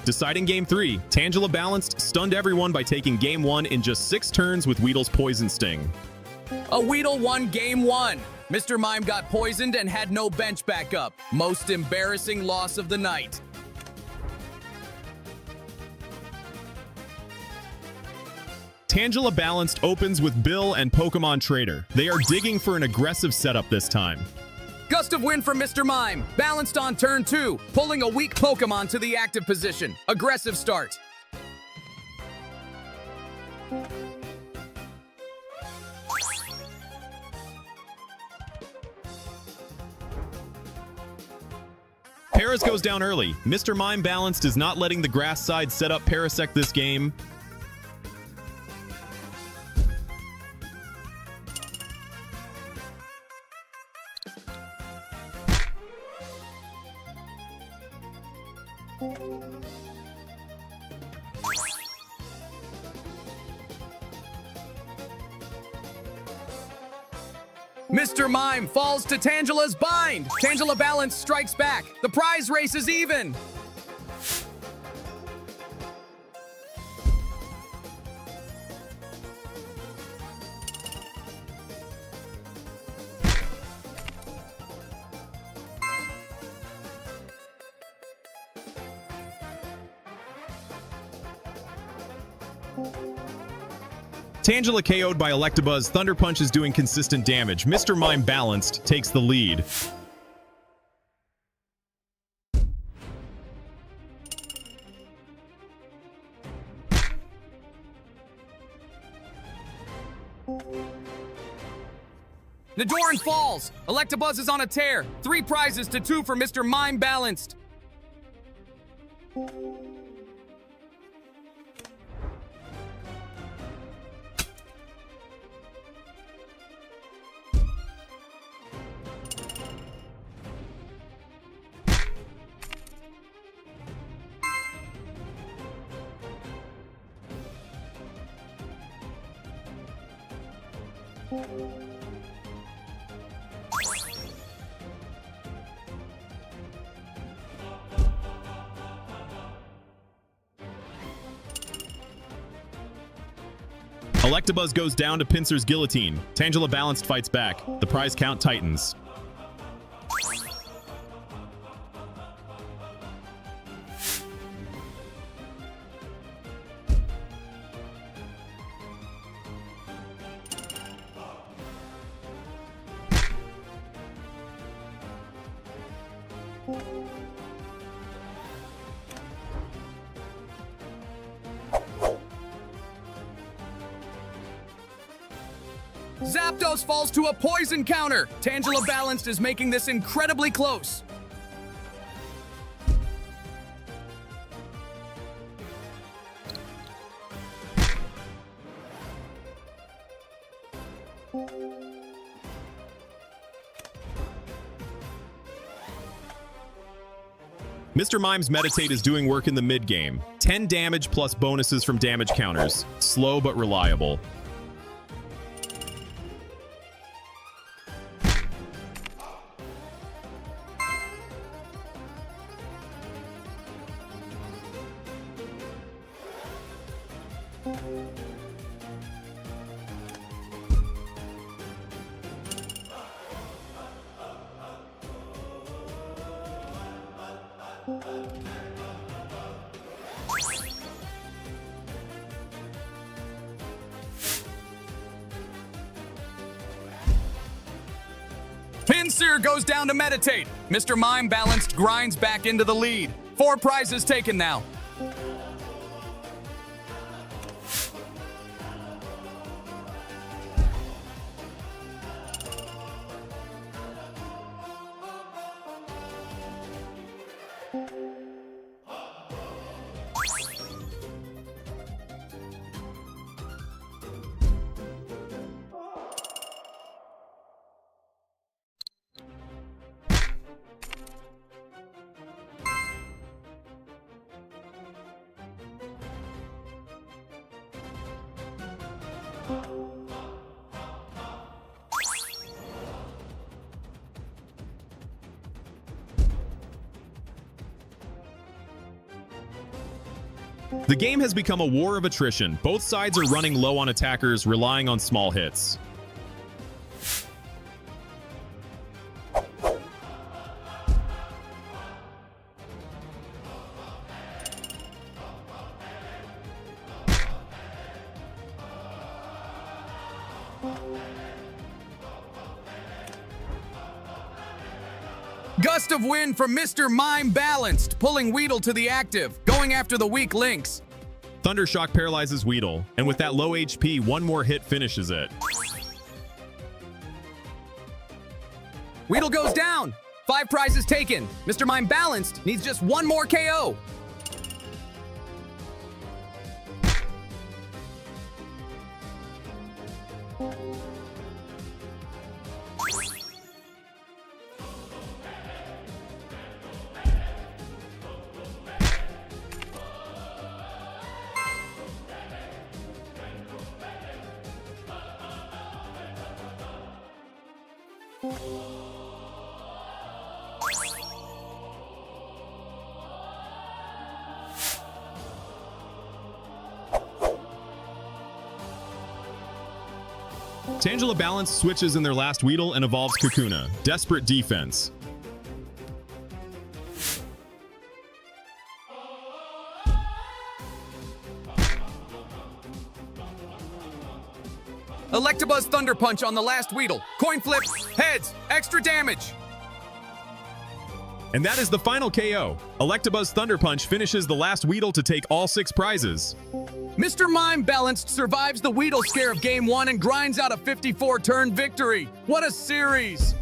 Deciding Game 3, Tangela Balanced stunned everyone by taking Game 1 in just 6 turns with Weedle's Poison Sting. A Weedle won Game 1. Mr. Mime got poisoned and had no bench backup. Most embarrassing loss of the night. Tangela Balanced opens with Bill and Pokémon Trader. They are digging for an aggressive setup this time. Gust of wind from Mr. Mime. Balanced on turn 2, pulling a weak Pokemon to the active position. Aggressive start. Paras goes down early. Mr. Mime Balanced is not letting the grass side set up Parasect this game. Mr. Mime falls to Tangela's bind. Tangela Balance strikes back. The prize race is even. Tangela KO'd by Electabuzz. Thunder Punch is doing consistent damage. Mr. Mime Balanced takes the lead. Nidoran falls. Electabuzz is on a tear. 3 prizes to 2 for Mr. Mime Balanced. Electabuzz goes down to Pinsir's Guillotine. Tangela Balanced fights back. The prize count tightens. Zapdos falls to a poison counter. Tangela Balanced is making this incredibly close. Mr. Mime's Meditate is doing work in the mid-game. 10 damage plus bonuses from damage counters. Slow but reliable. Pinsir goes down to Meditate. Mr. Mime Balanced grinds back into the lead. 4 prizes taken now. The game has become a war of attrition. Both sides are running low on attackers, relying on small hits. Gust of wind from Mr. Mime Balanced, pulling Weedle to the active, going after the weak links. Thundershock paralyzes Weedle, and with that low HP, one more hit finishes it. Weedle goes down. 5 prizes taken. Mr. Mime Balanced needs just one more KO. Tangela Balance switches in their last Weedle and evolves Kakuna. Desperate defense. Electabuzz Thunder Punch on the last Weedle. Coin flip, heads, extra damage. And that is the final KO. Electabuzz Thunder Punch finishes the last Weedle to take all 6 prizes. Mr. Mime Balanced survives the Weedle scare of Game 1 and grinds out a 54-turn victory. What a series!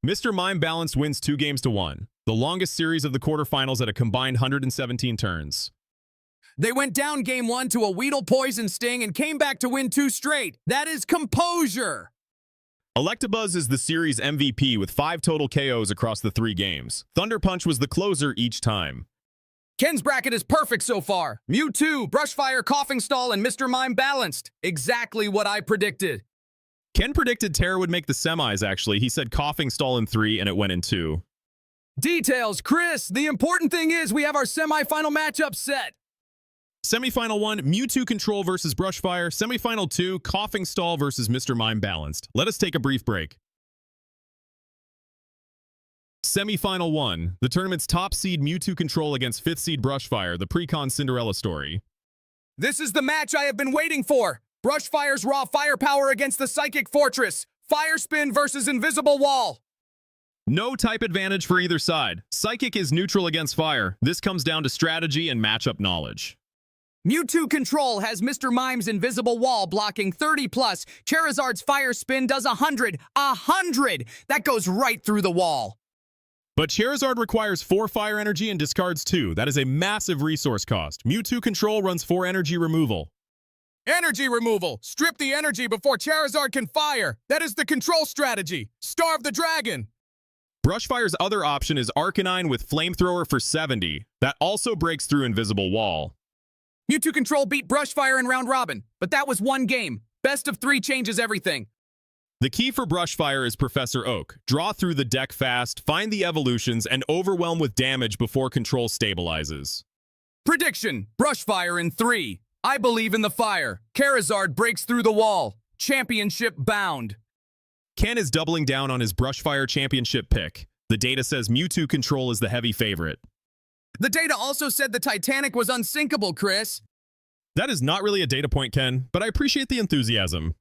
Mr. Mime Balanced wins 2 games to 1, the longest series of the quarterfinals at a combined 117 turns. They went down game 1 to a Weedle Poison Sting and came back to win 2 straight. That is composure. Electabuzz is the series MVP with 5 total KOs across the 3 games. Thunder Punch was the closer each time. Ken's bracket is perfect so far. Mewtwo, Brushfire, Coughing Stall, and Mr. Mime Balanced. Exactly what I predicted. Ken predicted Terra would make the semis, actually. He said Coughing Stall in 3, and it went in 2. Details, Chris. The important thing is we have our semifinal matchup set. Semifinal 1, Mewtwo Control versus Brushfire. Semifinal 2, Coughing Stall versus Mr. Mime Balanced. Let us take a brief break. Semifinal 1, the tournament's top seed Mewtwo Control against 5th seed Brushfire, the pre-con Cinderella story. This is the match I have been waiting for. Brushfire's raw firepower against the Psychic Fortress. Fire Spin versus Invisible Wall. No type advantage for either side. Psychic is neutral against fire. This comes down to strategy and matchup knowledge. Mewtwo Control has Mr. Mime's Invisible Wall blocking 30 plus. Charizard's Fire Spin does 100. 100! That goes right through the wall. But Charizard requires 4 fire energy and discards 2. That is a massive resource cost. Mewtwo Control runs 4 energy removal. Energy removal. Strip the energy before Charizard can fire. That is the control strategy. Starve the dragon. Brushfire's other option is Arcanine with Flamethrower for 70. That also breaks through Invisible Wall. Mewtwo Control beat Brushfire in round robin, but that was 1 game. Best of 3 changes everything. The key for Brushfire is Professor Oak. Draw through the deck fast, find the evolutions, and overwhelm with damage before Control stabilizes. Prediction. Brushfire in 3. I believe in the fire. Charizard breaks through the wall. Championship bound. Ken is doubling down on his Brushfire championship pick. The data says Mewtwo Control is the heavy favorite. The data also said the Titanic was unsinkable, Chris. That is not really a data point, Ken, but I appreciate the enthusiasm.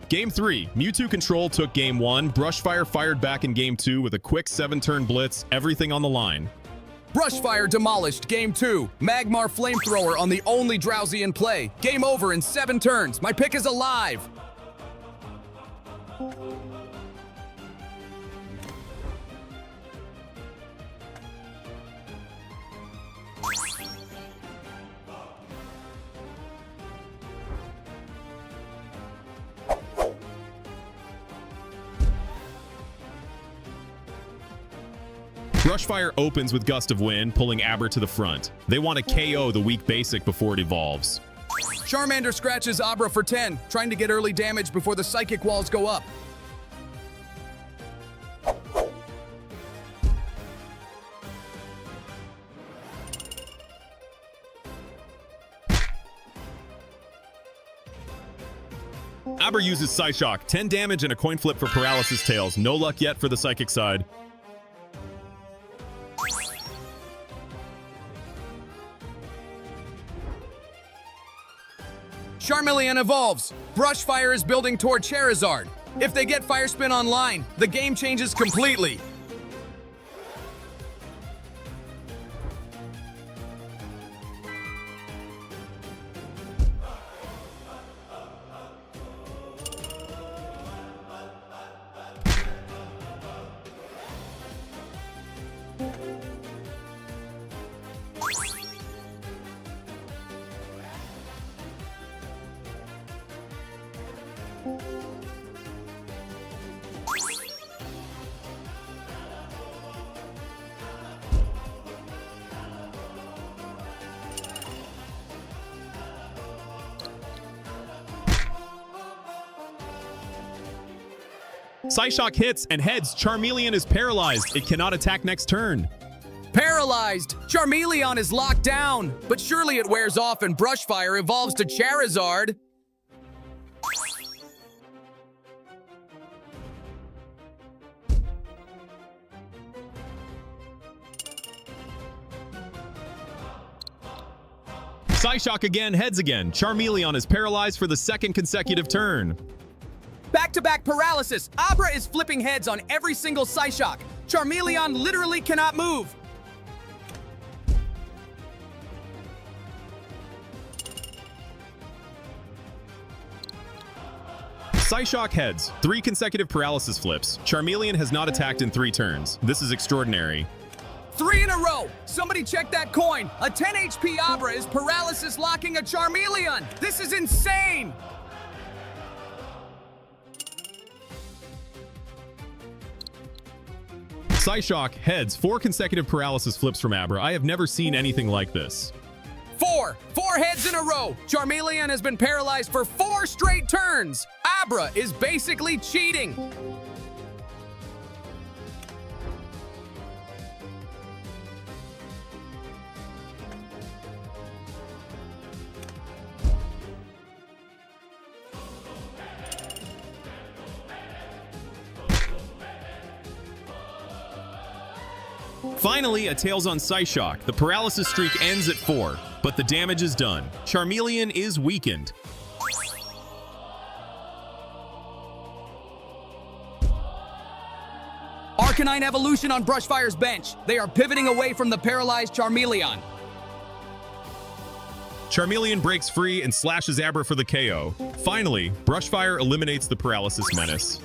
Game 3, Mewtwo Control took Game 1, Brushfire fired back in Game 2 with a quick 7-turn blitz, everything on the line. Brushfire demolished Game 2. Magmar Flamethrower on the only Drowsy in play. Game over in 7 turns. My pick is alive. Brushfire opens with Gust of Wind, pulling Abra to the front. They want to KO the weak basic before it evolves. Charmander scratches Abra for 10, trying to get early damage before the Psychic Walls go up. Abra uses Psyshock, 10 damage and a coin flip for Paralysis Tails. No luck yet for the Psychic side. Charmeleon evolves. Brushfire is building toward Charizard. If they get Fire Spin online, the game changes completely. Psyshock hits and heads. Charmeleon is paralyzed. It cannot attack next turn. Paralyzed! Charmeleon is locked down, but surely it wears off and Brushfire evolves to Charizard. Psyshock again, heads again. Charmeleon is paralyzed for the second consecutive turn. Back-to-back paralysis. Abra is flipping heads on every single Psyshock. Charmeleon literally cannot move. Psyshock heads. 3 consecutive paralysis flips. Charmeleon has not attacked in 3 turns. This is extraordinary. 3 in a row. Somebody check that coin. A 10 HP Abra is paralysis locking a Charmeleon. This is insane. Psyshock heads. 4 consecutive paralysis flips from Abra. I have never seen anything like this. 4 heads in a row. Charmeleon has been paralyzed for 4 straight turns. Abra is basically cheating. Finally, a Tails on Psyshock. The paralysis streak ends at 4, but the damage is done. Charmeleon is weakened. Arcanine evolution on Brushfire's bench. They are pivoting away from the paralyzed Charmeleon. Charmeleon breaks free and slashes Abra for the KO. Finally, Brushfire eliminates the paralysis menace.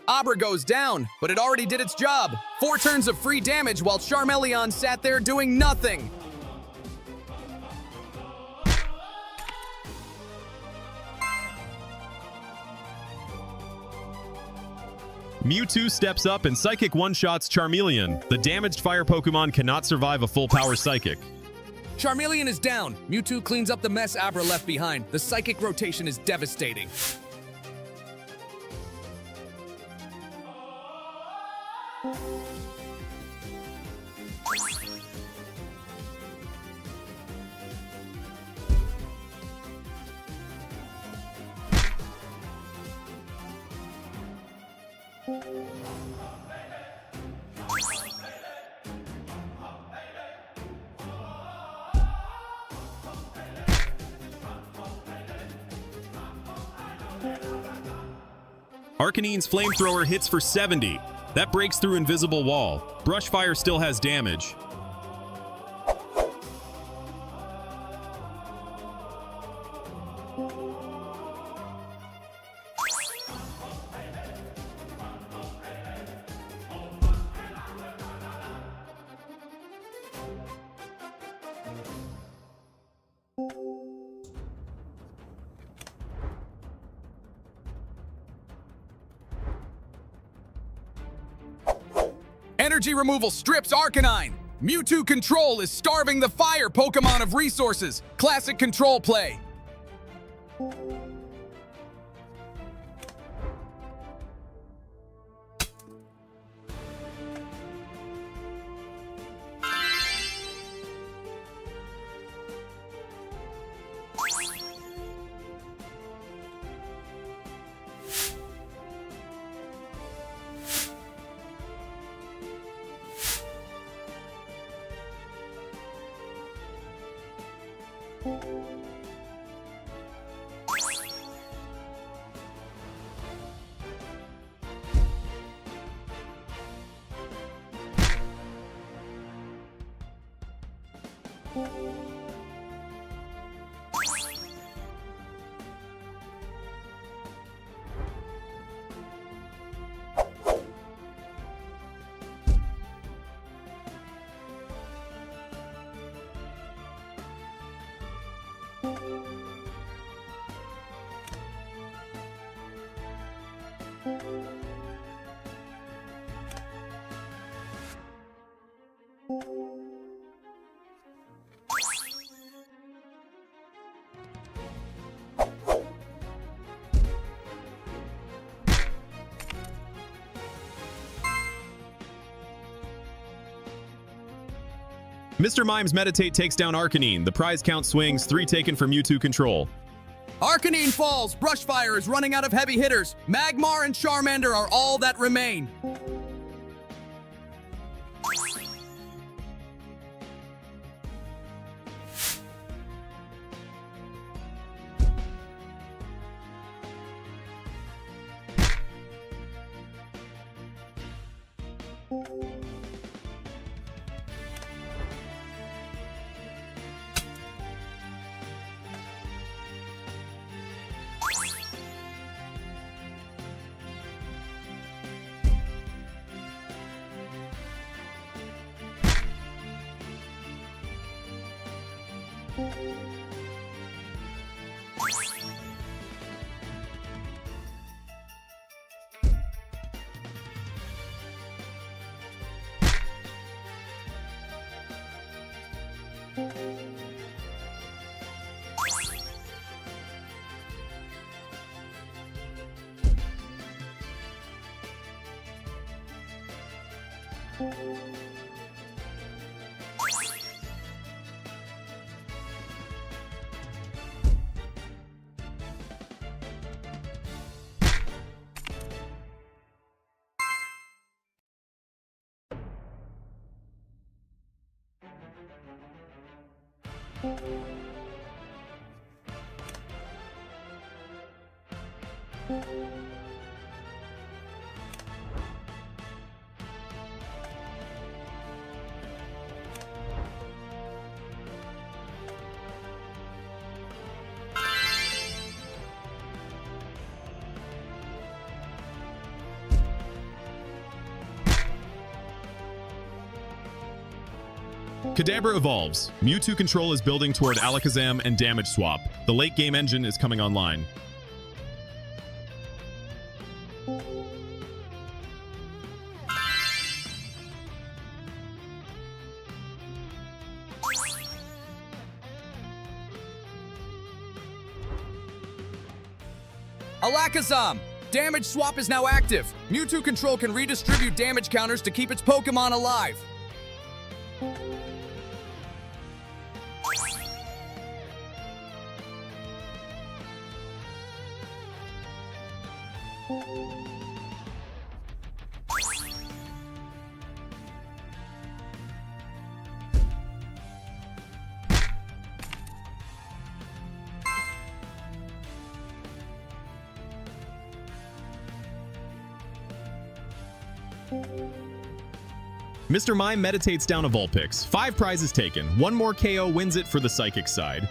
Abra goes down, but it already did its job. 4 turns of free damage while Charmeleon sat there doing nothing. Mewtwo steps up and Psychic one-shots Charmeleon. The damaged fire Pokemon cannot survive a full power Psychic. Charmeleon is down. Mewtwo cleans up the mess Abra left behind. The psychic rotation is devastating. Arcanine's flamethrower hits for 70. That breaks through invisible wall. Brushfire still has damage. Energy removal strips Arcanine. Mewtwo Control is starving the fire Pokemon of resources. Classic control play. Mr. Mime's Meditate takes down Arcanine. The prize count swings, 3 taken for Mewtwo Control. Arcanine falls. Brushfire is running out of heavy hitters. Magmar and Charmander are all that remain. Kadabra evolves. Mewtwo Control is building toward Alakazam and Damage Swap. The late game engine is coming online. Alakazam! Damage swap is now active. Mewtwo Control can redistribute damage counters to keep its Pokemon alive. Mr. Mime meditates down a Vulpix. 5 prizes taken. 1 more KO wins it for the Psychic side.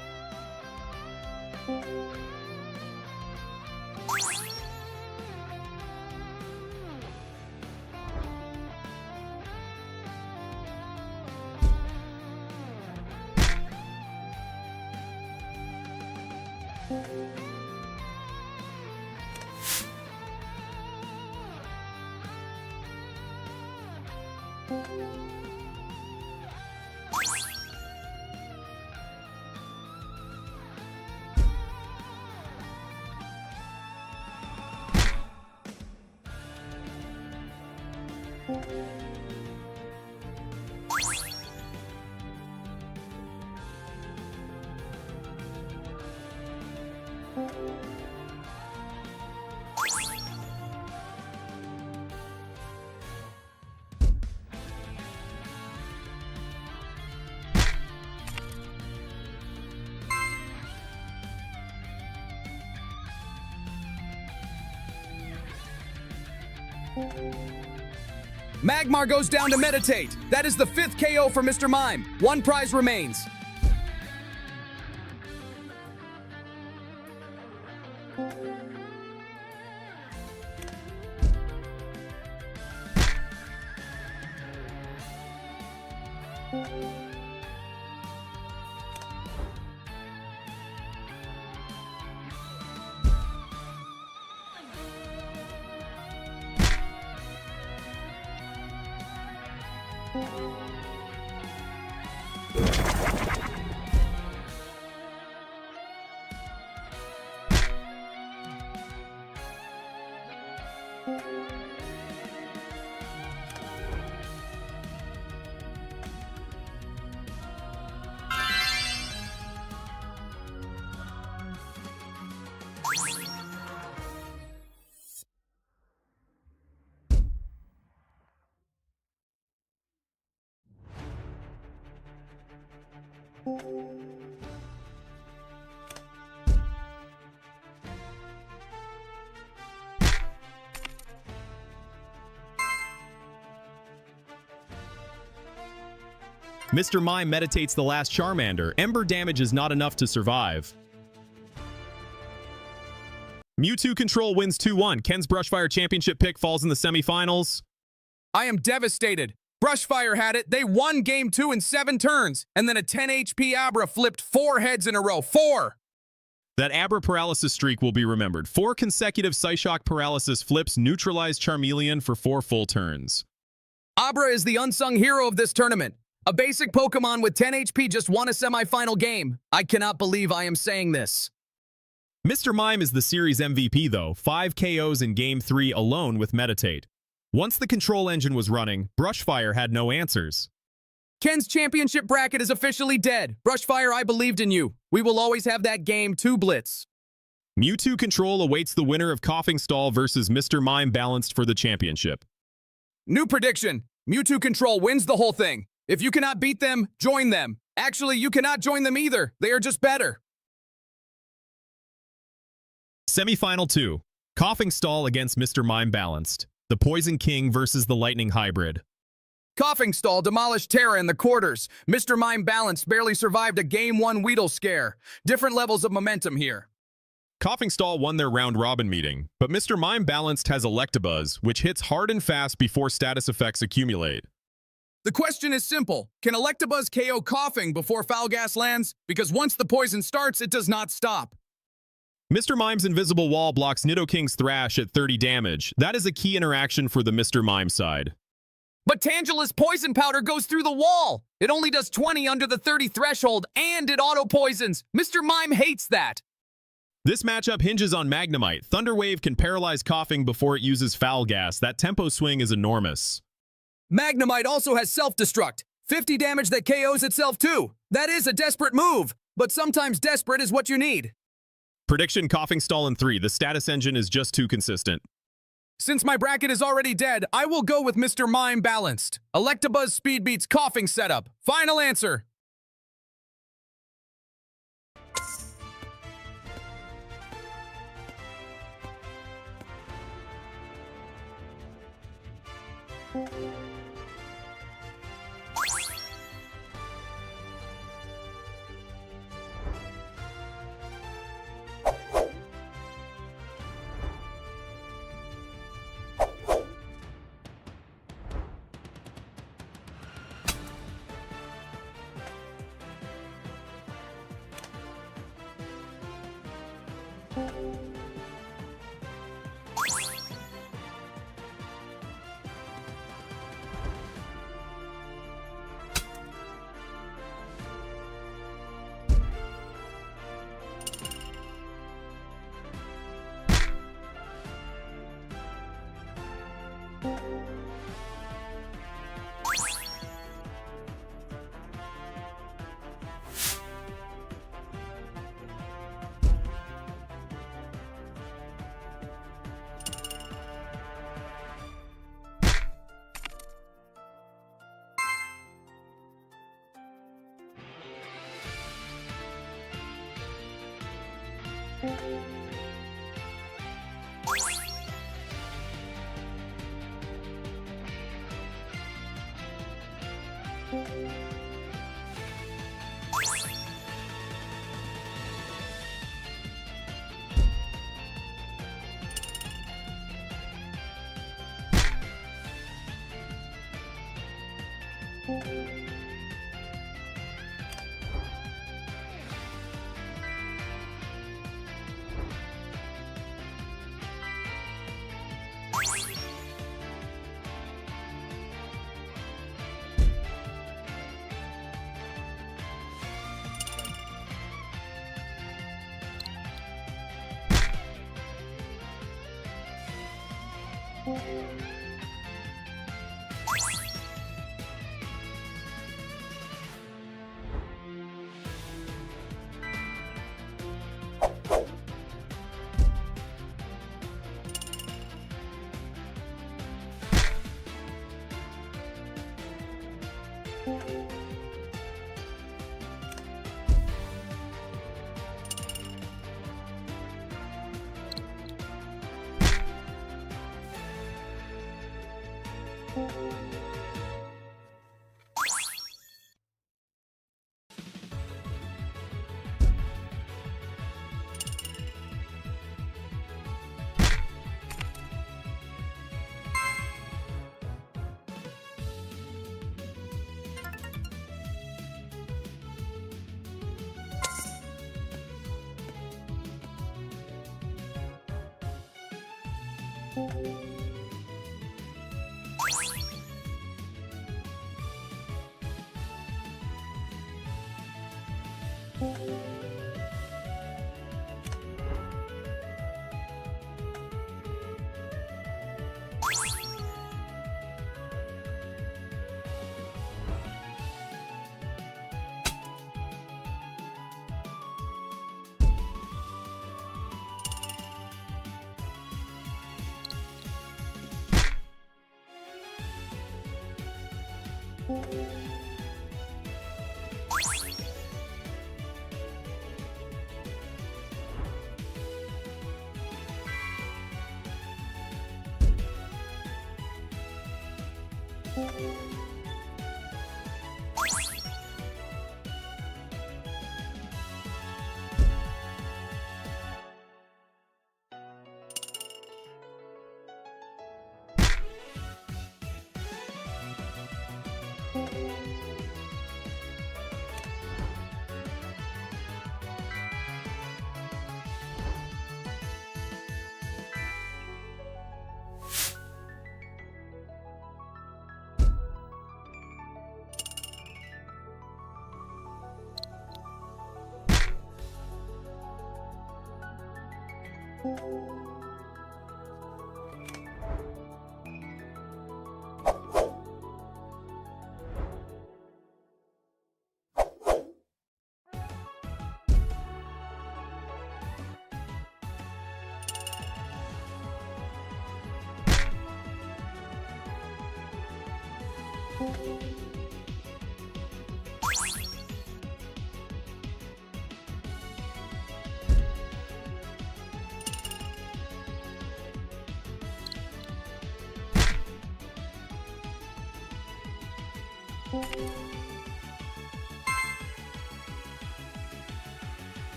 Magmar goes down to meditate. That is the 5th KO for Mr. Mime. 1 prize remains. Mr. Mime meditates the last Charmander. Ember damage is not enough to survive. Mewtwo Control wins 2-1. Ken's Brushfire Championship pick falls in the semifinals. I am devastated. Brushfire had it. They won Game 2 in 7 turns. And then a 10 HP Abra flipped 4 heads in a row. 4! That Abra paralysis streak will be remembered. 4 consecutive Psyshock paralysis flips neutralized Charmeleon for 4 full turns. Abra is the unsung hero of this tournament. A basic Pokemon with 10 HP just won a semifinal game. I cannot believe I am saying this. Mr. Mime is the series MVP though, 5 KOs in Game 3 alone with Meditate. Once the control engine was running, Brushfire had no answers. Ken's championship bracket is officially dead. Brushfire, I believed in you. We will always have that Game 2 blitz. Mewtwo Control awaits the winner of Coughing Stall versus Mr. Mime Balanced for the championship. New prediction. Mewtwo Control wins the whole thing. If you cannot beat them, join them. Actually, you cannot join them either. They are just better. Semifinal 2. Coughing Stall against Mr. Mime Balanced. The Poison King versus the Lightning Hybrid. Coughing Stall demolished Terra in the quarters. Mr. Mime Balanced barely survived a Game 1 Weedle scare. Different levels of momentum here. Coughing Stall won their round-robin meeting, but Mr. Mime Balanced has Electabuzz, which hits hard and fast before status effects accumulate. The question is simple. Can Electabuzz KO Coughing before Foul Gas lands? Because once the poison starts, it does not stop. Mr. Mime's Invisible Wall blocks Nidoking's Thrash at 30 damage. That is a key interaction for the Mr. Mime side. But Tangela's Poison Powder goes through the wall. It only does 20 under the 30 threshold, and it auto-poisons. Mr. Mime hates that. This matchup hinges on Magnemite. Thunder Wave can paralyze Coughing before it uses Foul Gas. That tempo swing is enormous. Magnemite also has self-destruct. 50 damage that KOs itself too. That is a desperate move, but sometimes desperate is what you need. Prediction: Coughing Stall in 3. The status engine is just too consistent. Since my bracket is already dead, I will go with Mr. Mime balanced. Electabuzz speed beats Coughing setup. Final answer.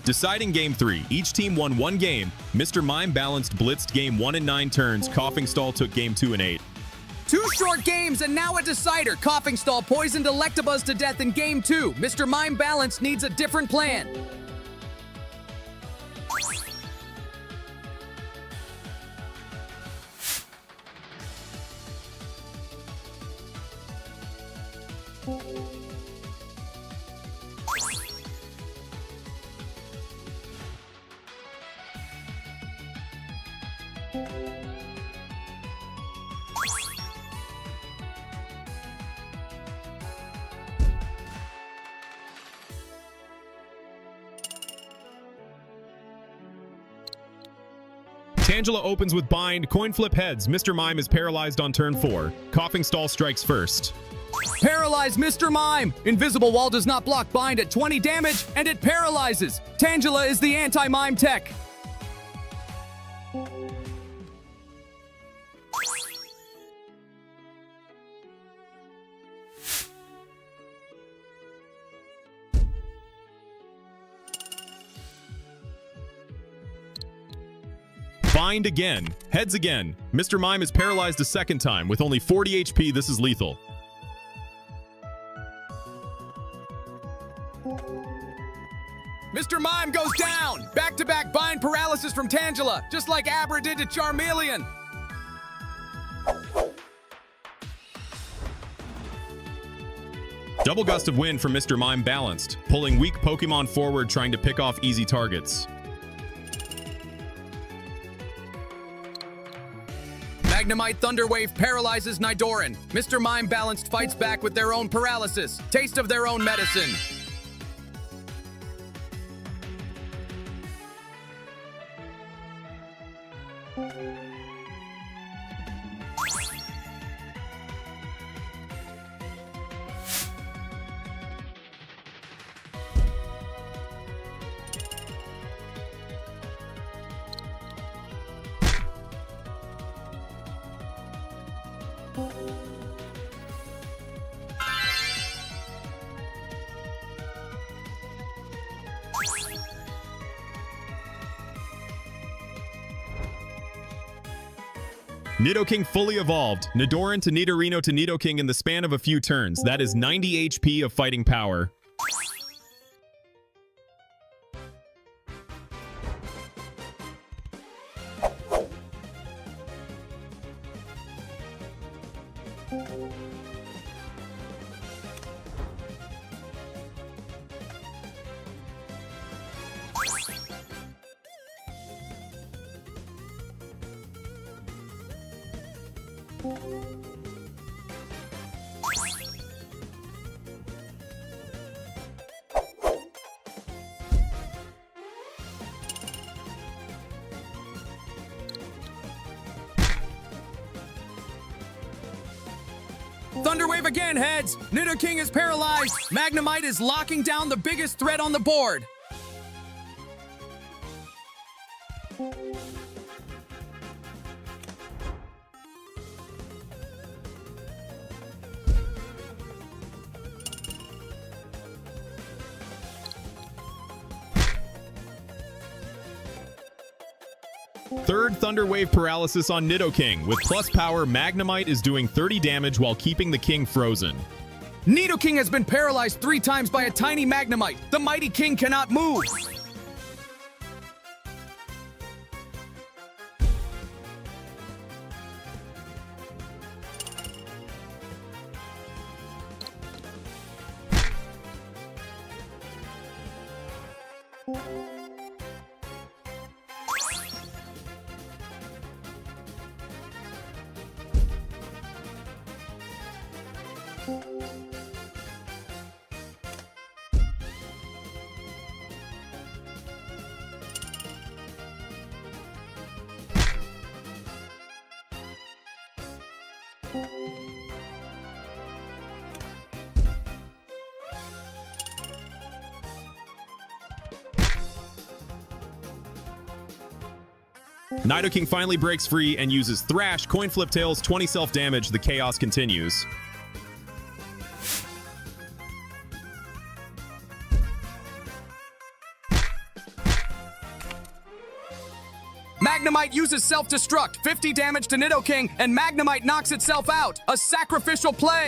Deciding Game 3. Each team won one game. Mr. Mime balanced blitzed Game 1 in 9 turns. Coughing Stall took Game 2 in 8. 2 short games and now a decider. Coughing Stall poisoned Electabuzz to death in Game 2. Mr. Mime Balance needs a different plan. Tangela opens with bind. Coin flip heads. Mr. Mime is paralyzed on turn 4. Coughing Stall strikes first. Paralyze Mr. Mime! Invisible Wall does not block bind at 20 damage, and it paralyzes! Tangela is the anti-mime tech! Bind again. Heads again. Mr. Mime is paralyzed a second time. With only 40 HP, this is lethal. Mr. Mime goes down! Back-to-back bind paralysis from Tangela, just like Abra did to Charmeleon! Double gust of wind from Mr. Mime balanced, pulling weak Pokemon forward trying to pick off easy targets. Magnemite Thunderwave paralyzes Nidoran. Mr. Mime Balanced fights back with their own paralysis. Taste of their own medicine. Nidoking fully evolved. Nidoran to Nidorino to Nidoking in the span of a few turns. That is 90 HP of fighting power. Thunderwave again, heads! Nidoking is paralyzed! Magnemite is locking down the biggest threat on the board! Third Thunderwave paralysis on Nidoking. With plus power, Magnemite is doing 30 damage while keeping the king frozen. Nidoking has been paralyzed 3 times by a tiny Magnemite. The mighty king cannot move. Nidoking finally breaks free and uses Thrash, Coin Flip Tails, 20 self-damage. The chaos continues. Magnemite uses self-destruct, 50 damage to Nidoking, and Magnemite knocks itself out. A sacrificial play!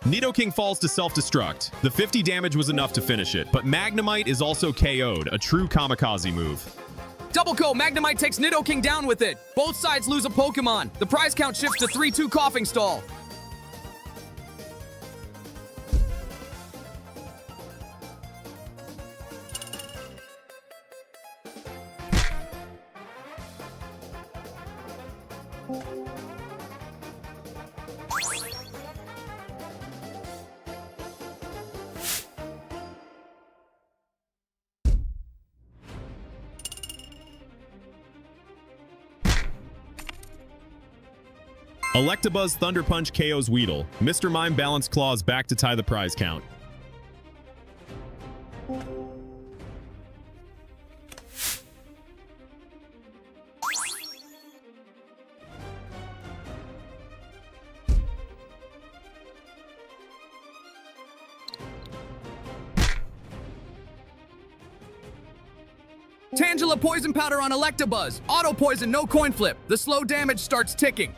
Nidoking falls to self-destruct. The 50 damage was enough to finish it, but Magnemite is also KO'd, a true kamikaze move. Double KO, Magnemite takes Nidoking down with it. Both sides lose a Pokemon. The prize count shifts to 3-2 Coughing Stall. Electabuzz Thunder Punch KOs Weedle. Mr. Mime Balance Claws back to tie the prize count. Tangela Poison Powder on Electabuzz. Auto Poison, no coin flip. The slow damage starts ticking.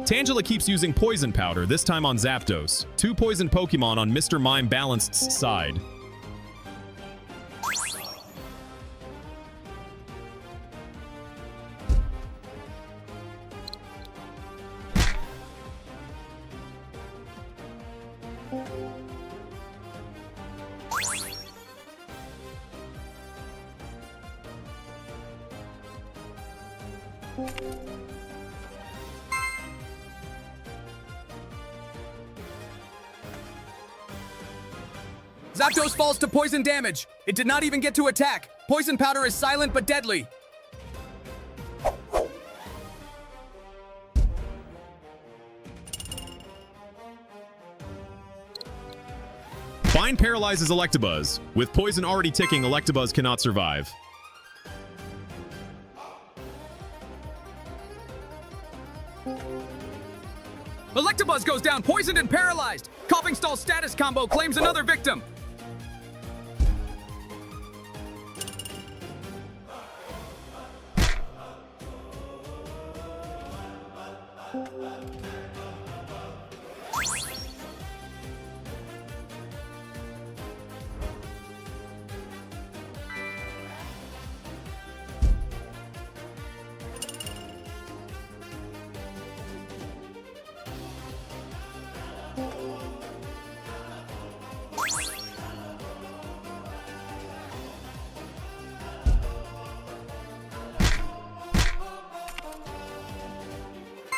Tangela keeps using Poison Powder, this time on Zapdos. 2 poison Pokemon on Mr. Mime Balanced's side. Zapdos falls to poison damage. It did not even get to attack. Poison Powder is silent but deadly. Bind paralyzes Electabuzz. With poison already ticking, Electabuzz cannot survive. Electabuzz goes down, poisoned and paralyzed. Coughing Stall status combo claims another victim.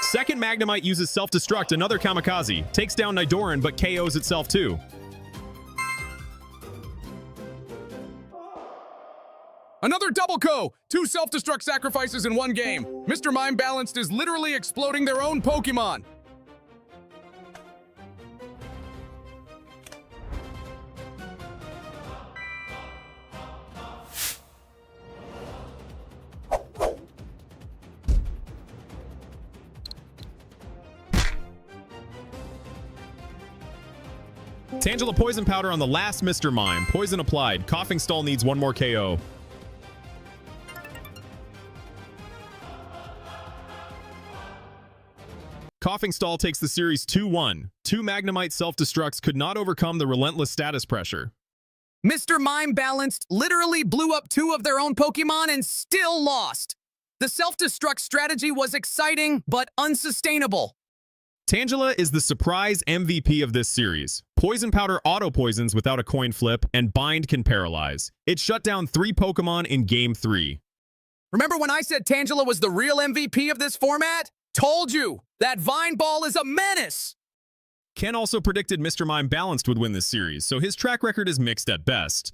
Second Magnemite uses Self-Destruct, another kamikaze. Takes down Nidoran, but KOs itself too. Another double KO! 2 self-destruct sacrifices in one game. Mr. Mime Balanced is literally exploding their own Pokemon. Tangela Poison Powder on the last Mr. Mime. Poison applied. Coughing Stall needs one more KO. Coughing Stall takes the series 2-1. Two Magnemite self-destructs could not overcome the relentless status pressure. Mr. Mime Balanced literally blew up two of their own Pokemon and still lost. The self-destruct strategy was exciting, but unsustainable. Tangela is the surprise MVP of this series. Poison Powder auto-poisons without a coin flip, and Bind can paralyze. It shut down 3 Pokemon in Game 3. Remember when I said Tangela was the real MVP of this format? Told you! That Vine Ball is a menace! Ken also predicted Mr. Mime Balanced would win this series, so his track record is mixed at best.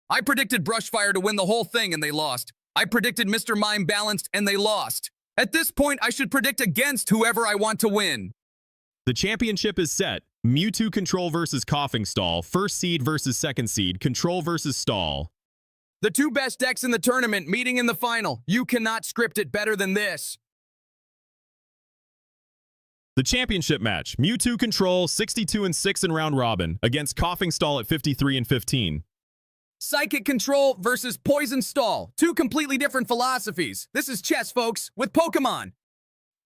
I predicted Brushfire to win the whole thing and they lost. I predicted Mr. Mime Balanced and they lost. At this point, I should predict against whoever I want to win. The championship is set. Mewtwo Control versus Coughing Stall, first seed versus second seed, Control versus Stall. The two best decks in the tournament meeting in the final. You cannot script it better than this. The championship match, Mewtwo Control 62-6 in round robin against Coughing Stall at 53-15. Psychic Control versus Poison Stall. Two completely different philosophies. This is chess, folks, with Pokemon.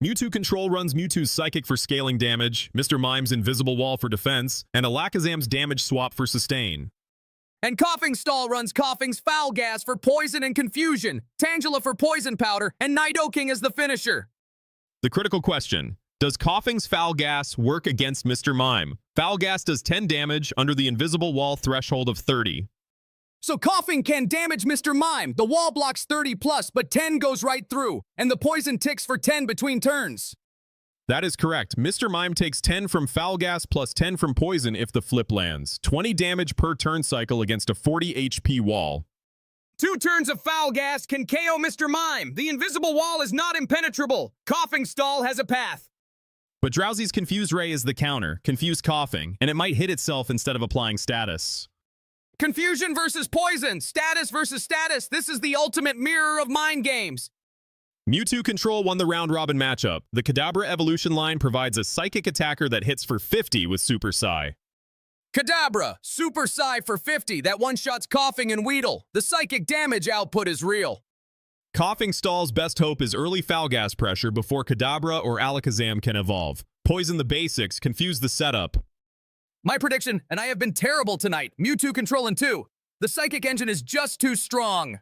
Mewtwo Control runs Mewtwo's Psychic for scaling damage, Mr. Mime's Invisible Wall for defense, and Alakazam's Damage Swap for sustain. And Coughing Stall runs Coughing's Foul Gas for poison and confusion, Tangela for Poison Powder, and Nidoking as the finisher. The critical question. Does Coughing's Foul Gas work against Mr. Mime? Foul Gas does 10 damage under the Invisible Wall threshold of 30. So Coughing can damage Mr. Mime. The wall blocks 30 plus, but 10 goes right through, and the poison ticks for 10 between turns. That is correct. Mr. Mime takes 10 from Foul Gas plus 10 from Poison if the flip lands. 20 damage per turn cycle against a 40 HP wall. 2 turns of Foul Gas can KO Mr. Mime. The Invisible Wall is not impenetrable. Coughing Stall has a path. But Drowsy's Confused Ray is the counter, Confuse Coughing, and it might hit itself instead of applying status. Confusion versus poison, status versus status. This is the ultimate mirror of mind games. Mewtwo Control won the round-robin matchup. The Kadabra evolution line provides a psychic attacker that hits for 50 with Super Psy. Kadabra, Super Psy for 50. That one-shots Coughing and Weedle. The psychic damage output is real. Coughing Stall's best hope is early Foul Gas pressure before Kadabra or Alakazam can evolve. Poison the basics, confuse the setup. My prediction, and I have been terrible tonight, Mewtwo Control in 2. The psychic engine is just too strong.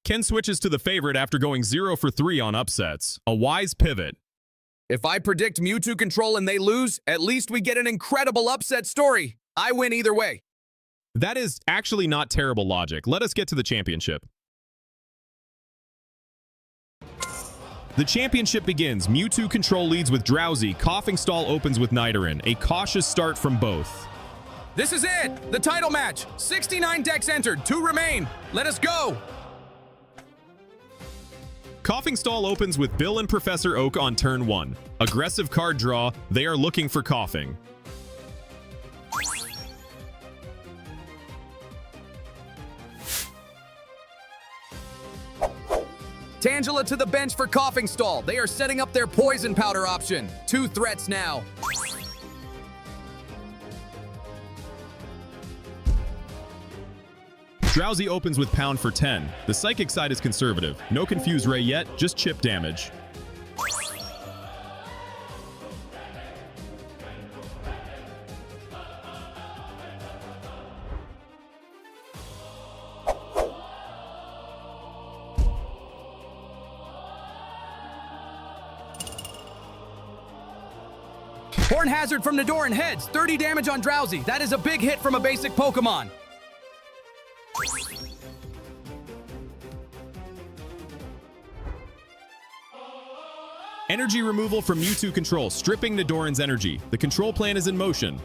Ken switches to the favorite after going 0 for 3 on upsets. A wise pivot. If I predict Mewtwo Control and they lose, at least we get an incredible upset story. I win either way. That is actually not terrible logic. Let us get to the championship. The championship begins. Mewtwo Control leads with Drowsy. Coughing Stall opens with Nidoran. A cautious start from both. This is it! The title match! 69 decks entered, 2 remain. Let us go! Coughing Stall opens with Bill and Professor Oak on turn 1. Aggressive card draw. They are looking for Coughing. Tangela to the bench for Coughing Stall. They are setting up their Poison Powder option. 2 threats now. Drowsy opens with Pound for 10. The Psychic side is conservative. No Confuse Ray yet, just chip damage. Horn Hazard from Nidoran heads. 30 damage on Drowsy. That is a big hit from a basic Pokemon. Energy removal from Mewtwo Control, stripping Nidoran's energy. The control plan is in motion.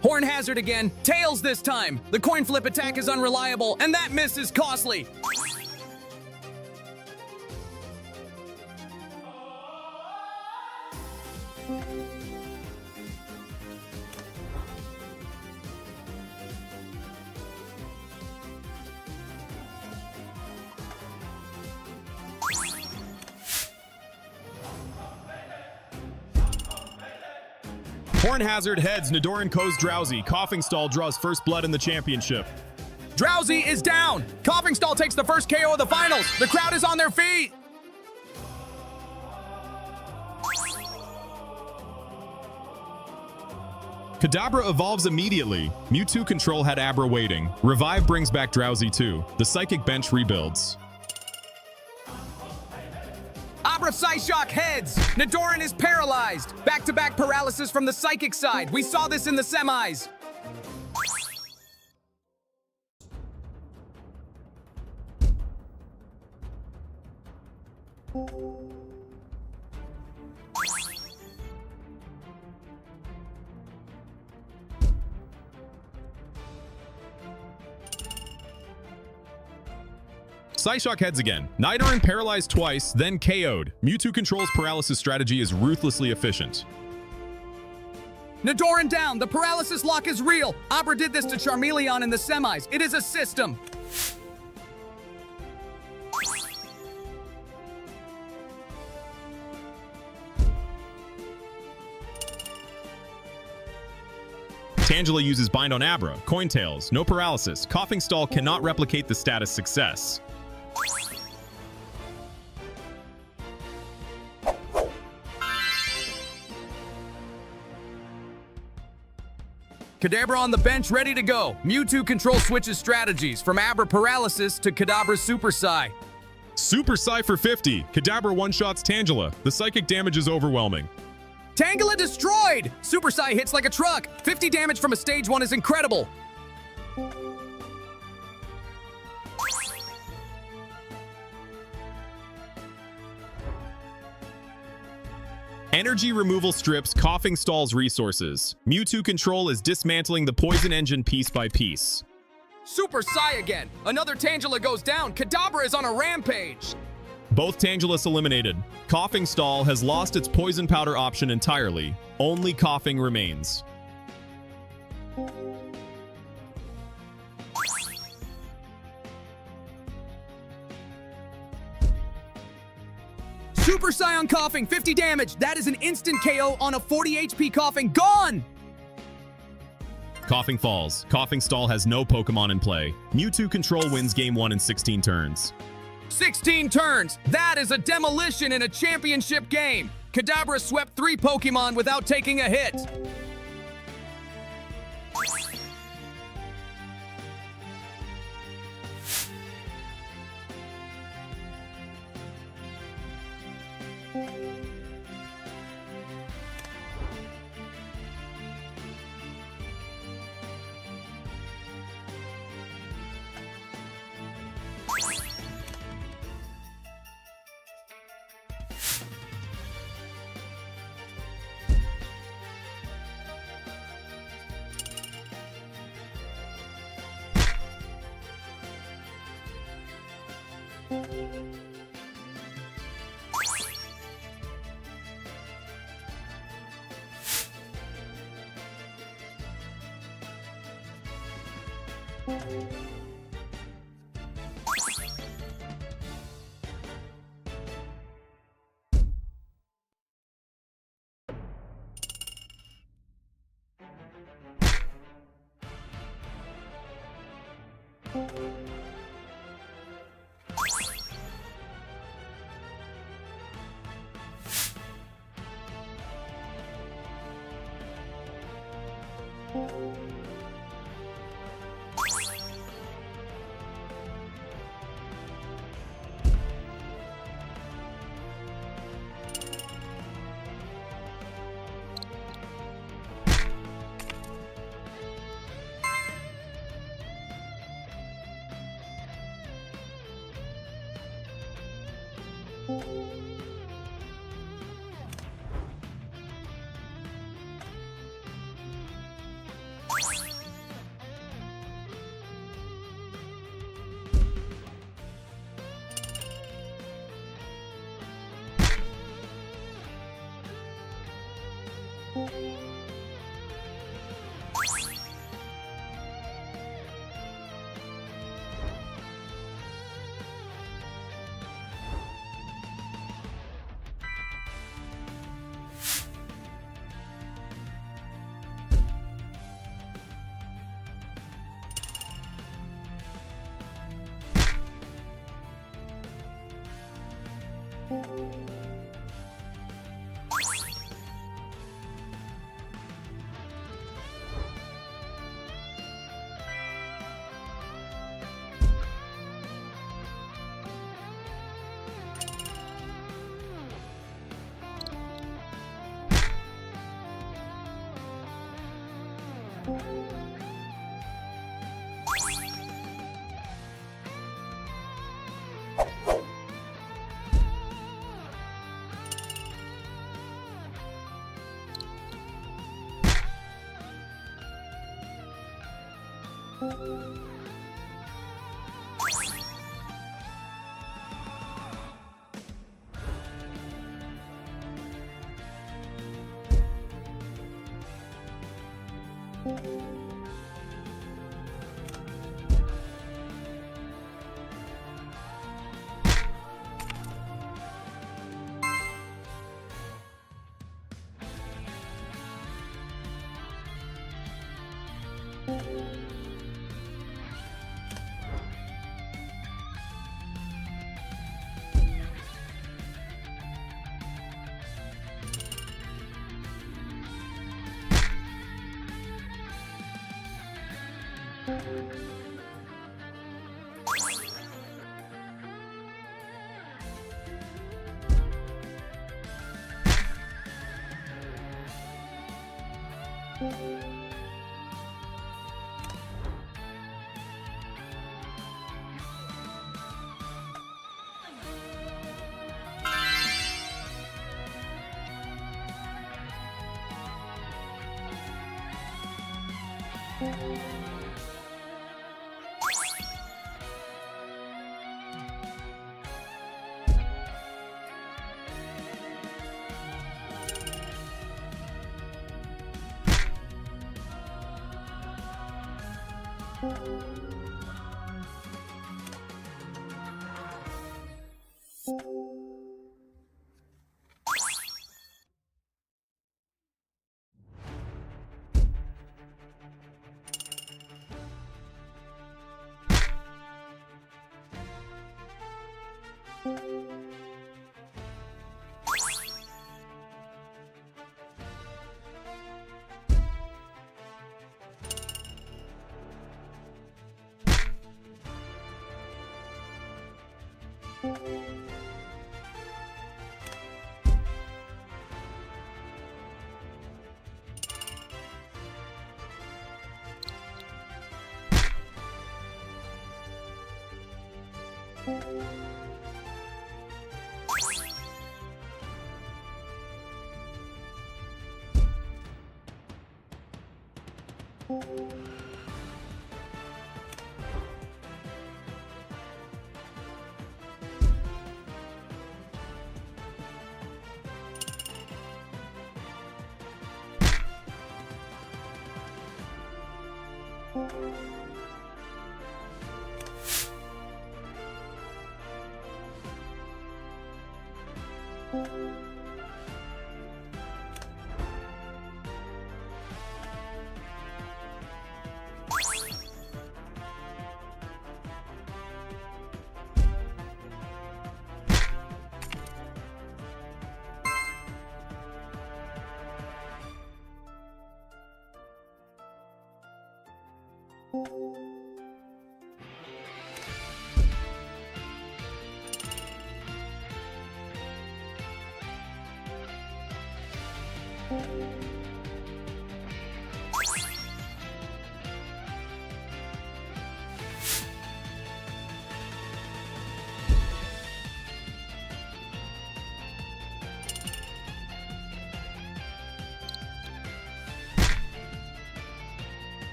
Horn Hazard again. Tails this time. The coin flip attack is unreliable, and that miss is costly. Horn Hazard heads, Nidoran Ko's Drowsy. Coughing Stall draws first blood in the championship. Drowsy is down. Coughing Stall takes the first KO of the finals. The crowd is on their feet. Kadabra evolves immediately. Mewtwo Control had Abra waiting. Revive brings back Drowsy too. The Psychic Bench rebuilds. Abra Psyshock heads. Nidoran is paralyzed. Back-to-back paralysis from the Psychic side. We saw this in the semis. Psyshock heads again. Nidoran paralyzed twice, then KO'd. Mewtwo Control's paralysis strategy is ruthlessly efficient. Nidoran down. The paralysis lock is real. Abra did this to Charmeleon in the semis. It is a system. Tangela uses Bind on Abra. Cointails. No paralysis. Coughing Stall cannot replicate the status success. Kadabra on the bench, ready to go. Mewtwo Control switches strategies from Abra Paralysis to Kadabra Super Psy. Super Psy for 50. Kadabra one-shots Tangela. The psychic damage is overwhelming. Tangela destroyed! Super Psy hits like a truck. 50 damage from a stage 1 is incredible. Energy removal strips Coughing Stall's resources. Mewtwo Control is dismantling the poison engine piece by piece. Super Psy again. Another Tangela goes down. Kadabra is on a rampage. Both Tangelas eliminated. Coughing Stall has lost its poison powder option entirely. Only Coughing remains. Super Psy on Coughing, 50 damage. That is an instant KO on a 40 HP Coughing. Gone! Coughing falls. Coughing Stall has no Pokemon in play. Mewtwo Control wins Game 1 in 16 turns. 16 turns. That is a demolition in a championship game. Kadabra swept 3 Pokemon without taking a hit.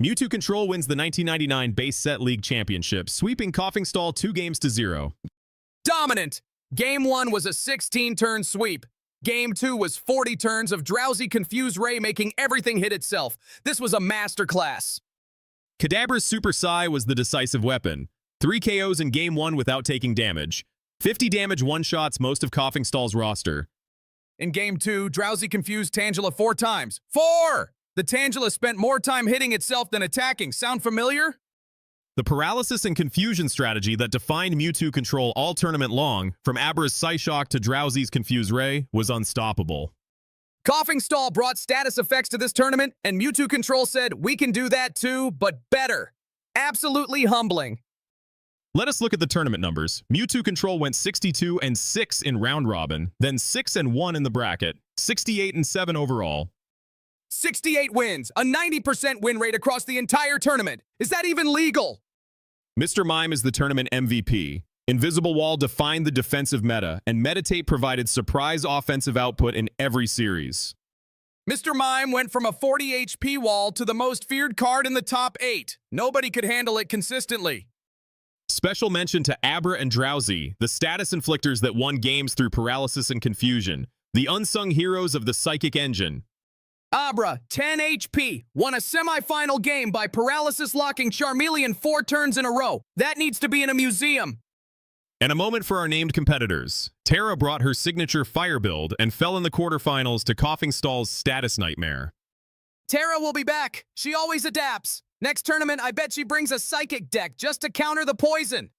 Mewtwo Control wins the 1999 Base Set League Championship, sweeping Coughing Stall 2-0. Dominant! Game 1 was a 16-turn sweep. Game 2 was 40 turns of drowsy, confused Ray making everything hit itself. This was a masterclass. Kadabra's Super Psy was the decisive weapon. 3 KOs in Game 1 without taking damage. 50 damage one-shots most of Coughing Stall's roster. In Game 2, drowsy confused Tangela 4 times. 4! The Tangela spent more time hitting itself than attacking. Sound familiar? The paralysis and confusion strategy that defined Mewtwo Control all tournament long, from Abra's Psyshock to Drowsy's Confused Ray, was unstoppable. Coughing Stall brought status effects to this tournament, and Mewtwo Control said, we can do that too, but better. Absolutely humbling. Let us look at the tournament numbers. Mewtwo Control went 62-6 in round robin, then 6-1 in the bracket, 68-7 overall. 68 wins, a 90% win rate across the entire tournament. Is that even legal? Mr. Mime is the tournament MVP. Invisible Wall defined the defensive meta, and Meditate provided surprise offensive output in every series. Mr. Mime went from a 40 HP wall to the most feared card in the top 8. Nobody could handle it consistently. Special mention to Abra and Drowsy, the status inflictors that won games through paralysis and confusion, the unsung heroes of the Psychic Engine. Abra, 10 HP, won a semi-final game by paralysis locking Charmeleon 4 turns in a row. That needs to be in a museum. And a moment for our named competitors. Terra brought her signature fire build and fell in the quarterfinals to Coughing Stall's Status Nightmare. Terra will be back. She always adapts. Next tournament, I bet she brings a Psychic deck just to counter the poison.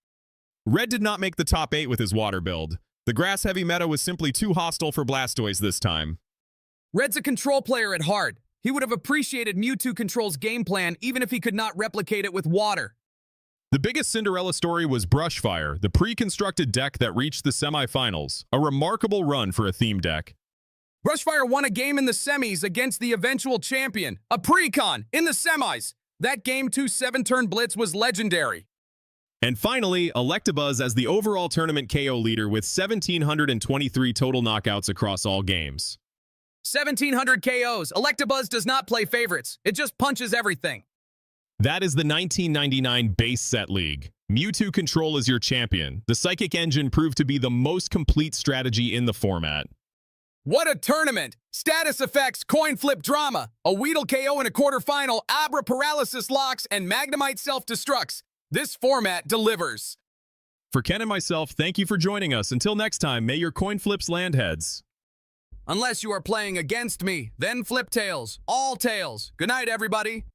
Red did not make the top 8 with his water build. The grass-heavy meta was simply too hostile for Blastoise this time. Red's a control player at heart. He would have appreciated Mewtwo Control's game plan even if he could not replicate it with water. The biggest Cinderella story was Brushfire, the pre-constructed deck that reached the semifinals. A remarkable run for a theme deck. Brushfire won a game in the semis against the eventual champion, a Precon, in the semis. That Game 2 7-turn blitz was legendary. And finally, Electabuzz as the overall tournament KO leader with 1,723 total knockouts across all games. 1,700 KOs. Electabuzz does not play favorites. It just punches everything. That is the 1999 Base Set League. Mewtwo control is your champion. The Psychic Engine proved to be the most complete strategy in the format. What a tournament! Status effects, coin flip drama, a Weedle KO in a quarterfinal, Abra paralysis locks, and Magnemite self-destructs. This format delivers. For Ken and myself, thank you for joining us. Until next time, may your coin flips land heads. Unless you are playing against me, then flip tails. All tails. Good night, everybody.